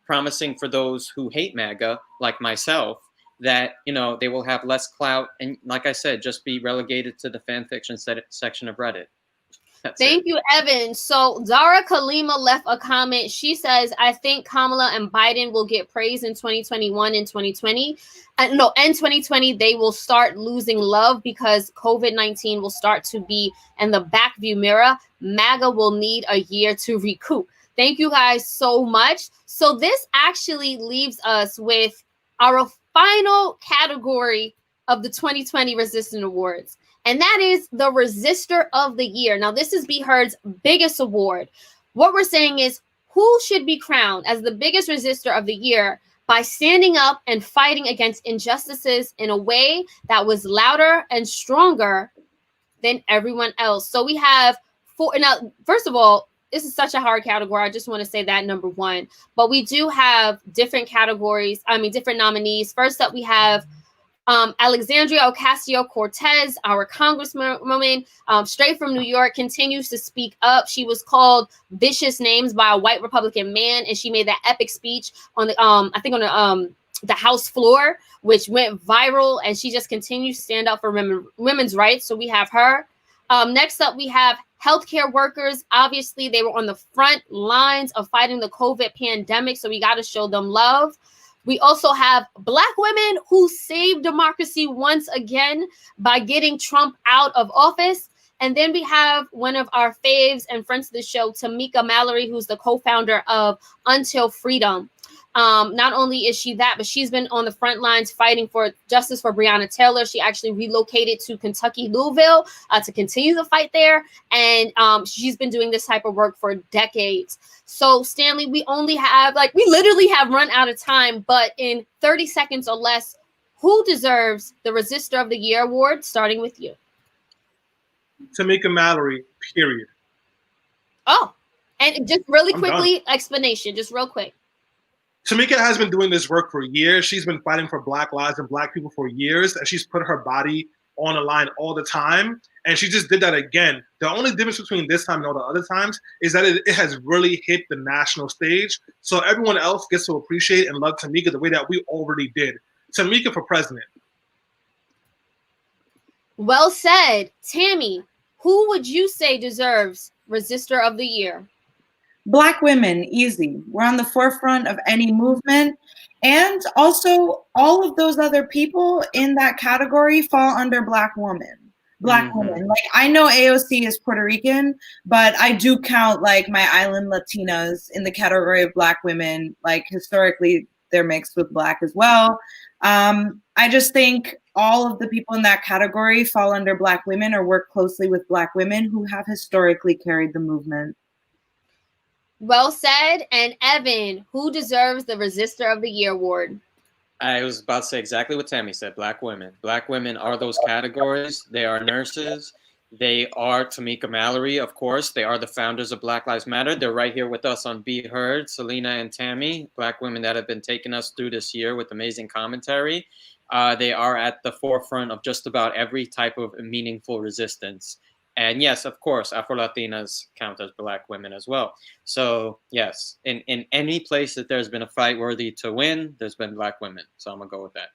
promising for those who hate MAGA, like myself, that, they will have less clout. And like I said, just be relegated to the fan fiction section of Reddit. Thank you, Evan. So Zara Kalima left a comment. She says, I think Kamala and Biden will get praise in 2021 and 2020. And 2020, they will start losing love because COVID-19 will start to be in the back view mirror. MAGA will need a year to recoup. Thank you guys so much. So this actually leaves us with our final category of the 2020 Resistant Awards. And that is the Resistor of the Year. Now, this is Be Heard's biggest award. What we're saying is who should be crowned as the biggest resistor of the year by standing up and fighting against injustices in a way that was louder and stronger than everyone else. So we have four. Now, first of all, this is such a hard category. I just want to say that number one. But we do have different categories. I mean, different nominees. First up, we have Alexandria Ocasio-Cortez, our congresswoman, straight from New York, continues to speak up. She was called vicious names by a white Republican man, and she made that epic speech on the I think on the House floor, which went viral, and she just continues to stand up for women's rights. So we have her. Next up, we have healthcare workers. Obviously, they were on the front lines of fighting the COVID pandemic, so we got to show them love. We also have Black women who saved democracy once again by getting Trump out of office. And then we have one of our faves and friends of the show, Tamika Mallory, who's the co-founder of Until Freedom. Not only is she that, but she's been on the front lines fighting for justice for Breonna Taylor. She actually relocated to Kentucky, Louisville, to continue the fight there. And she's been doing this type of work for decades. So, Stanley, we literally have run out of time, but in 30 seconds or less, who deserves the Resistor of the Year award, starting with you? Tamika Mallory, period. Oh, and just really quickly, explanation, just real quick. Tamika has been doing this work for years. She's been fighting for Black lives and Black people for years, and she's put her body on the line all the time. And she just did that again. The only difference between this time and all the other times is that it has really hit the national stage. So everyone else gets to appreciate and love Tamika the way that we already did. Tamika for president. Well said. Tammy, who would you say deserves Resistor of the Year? Black women, easy. We're on the forefront of any movement. And also, all of those other people in that category fall under Black woman. Black women. Like, I know AOC is Puerto Rican, but I do count like my island Latinas in the category of Black women. Like, historically, they're mixed with Black as well. I just think all of the people in that category fall under Black women or work closely with Black women who have historically carried the movement. Well said. And Evan, who deserves the Resistor of the Year award? I was about to say exactly what Tammy said. Black women. Black women are those categories. They are nurses. They are Tamika Mallory, of course. They are the founders of Black Lives Matter. They're right here with us on Be Heard, Selena and Tammy, Black women that have been taking us through this year with amazing commentary. They are at the forefront of just about every type of meaningful resistance. And yes, of course, Afro-Latinas count as Black women as well. So yes, in any place that there's been a fight worthy to win, there's been Black women. So I'm gonna go with that.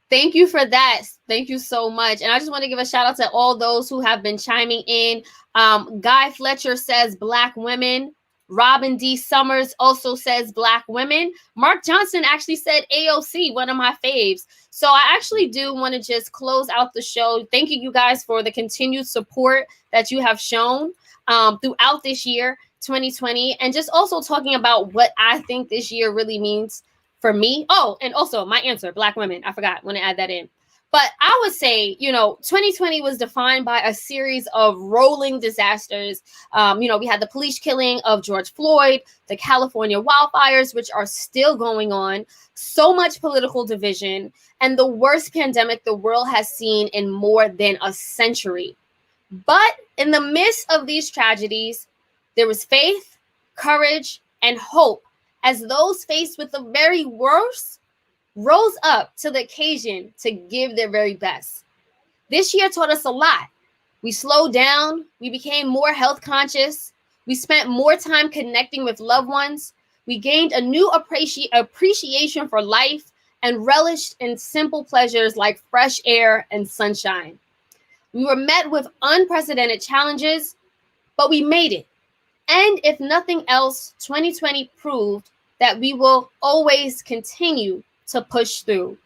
Thank you for that. Thank you so much. And I just want to give a shout out to all those who have been chiming in. Guy Fletcher says Black women. Robin D. Summers also says Black women. Mark Johnson actually said AOC, one of my faves. So I actually do want to just close out the show. Thanking you guys for the continued support that you have shown throughout this year, 2020. And just also talking about what I think this year really means for me. Oh, and also my answer, Black women. I forgot, want to add that in. But I would say, 2020 was defined by a series of rolling disasters. We had the police killing of George Floyd, the California wildfires, which are still going on, so much political division, and the worst pandemic the world has seen in more than a century. But in the midst of these tragedies, there was faith, courage, and hope as those faced with the very worst rose up to the occasion to give their very best. This year taught us a lot. We slowed down. We became more health conscious. We spent more time connecting with loved ones. We gained a new appreciation for life and relished in simple pleasures like fresh air and sunshine. We were met with unprecedented challenges, but we made it. And if nothing else, 2020 proved that we will always continue to push through.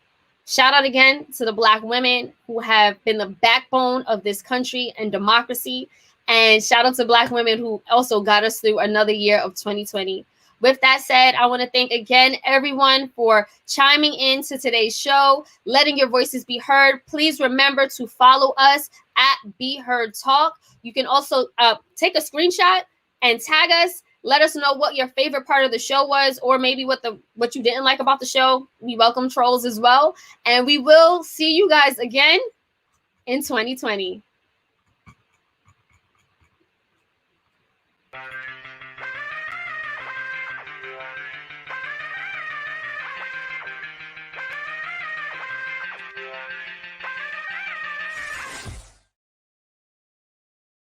Shout out again to the Black women who have been the backbone of this country and democracy. And shout out to Black women who also got us through another year of 2020. With that said, I want to thank again everyone for chiming into today's show, letting your voices be heard. Please remember to follow us at Be Heard Talk. You can also take a screenshot and tag us. Let us know what your favorite part of the show was, or maybe what you didn't like about the show. We welcome trolls as well. And we will see you guys again in 2020. Bye.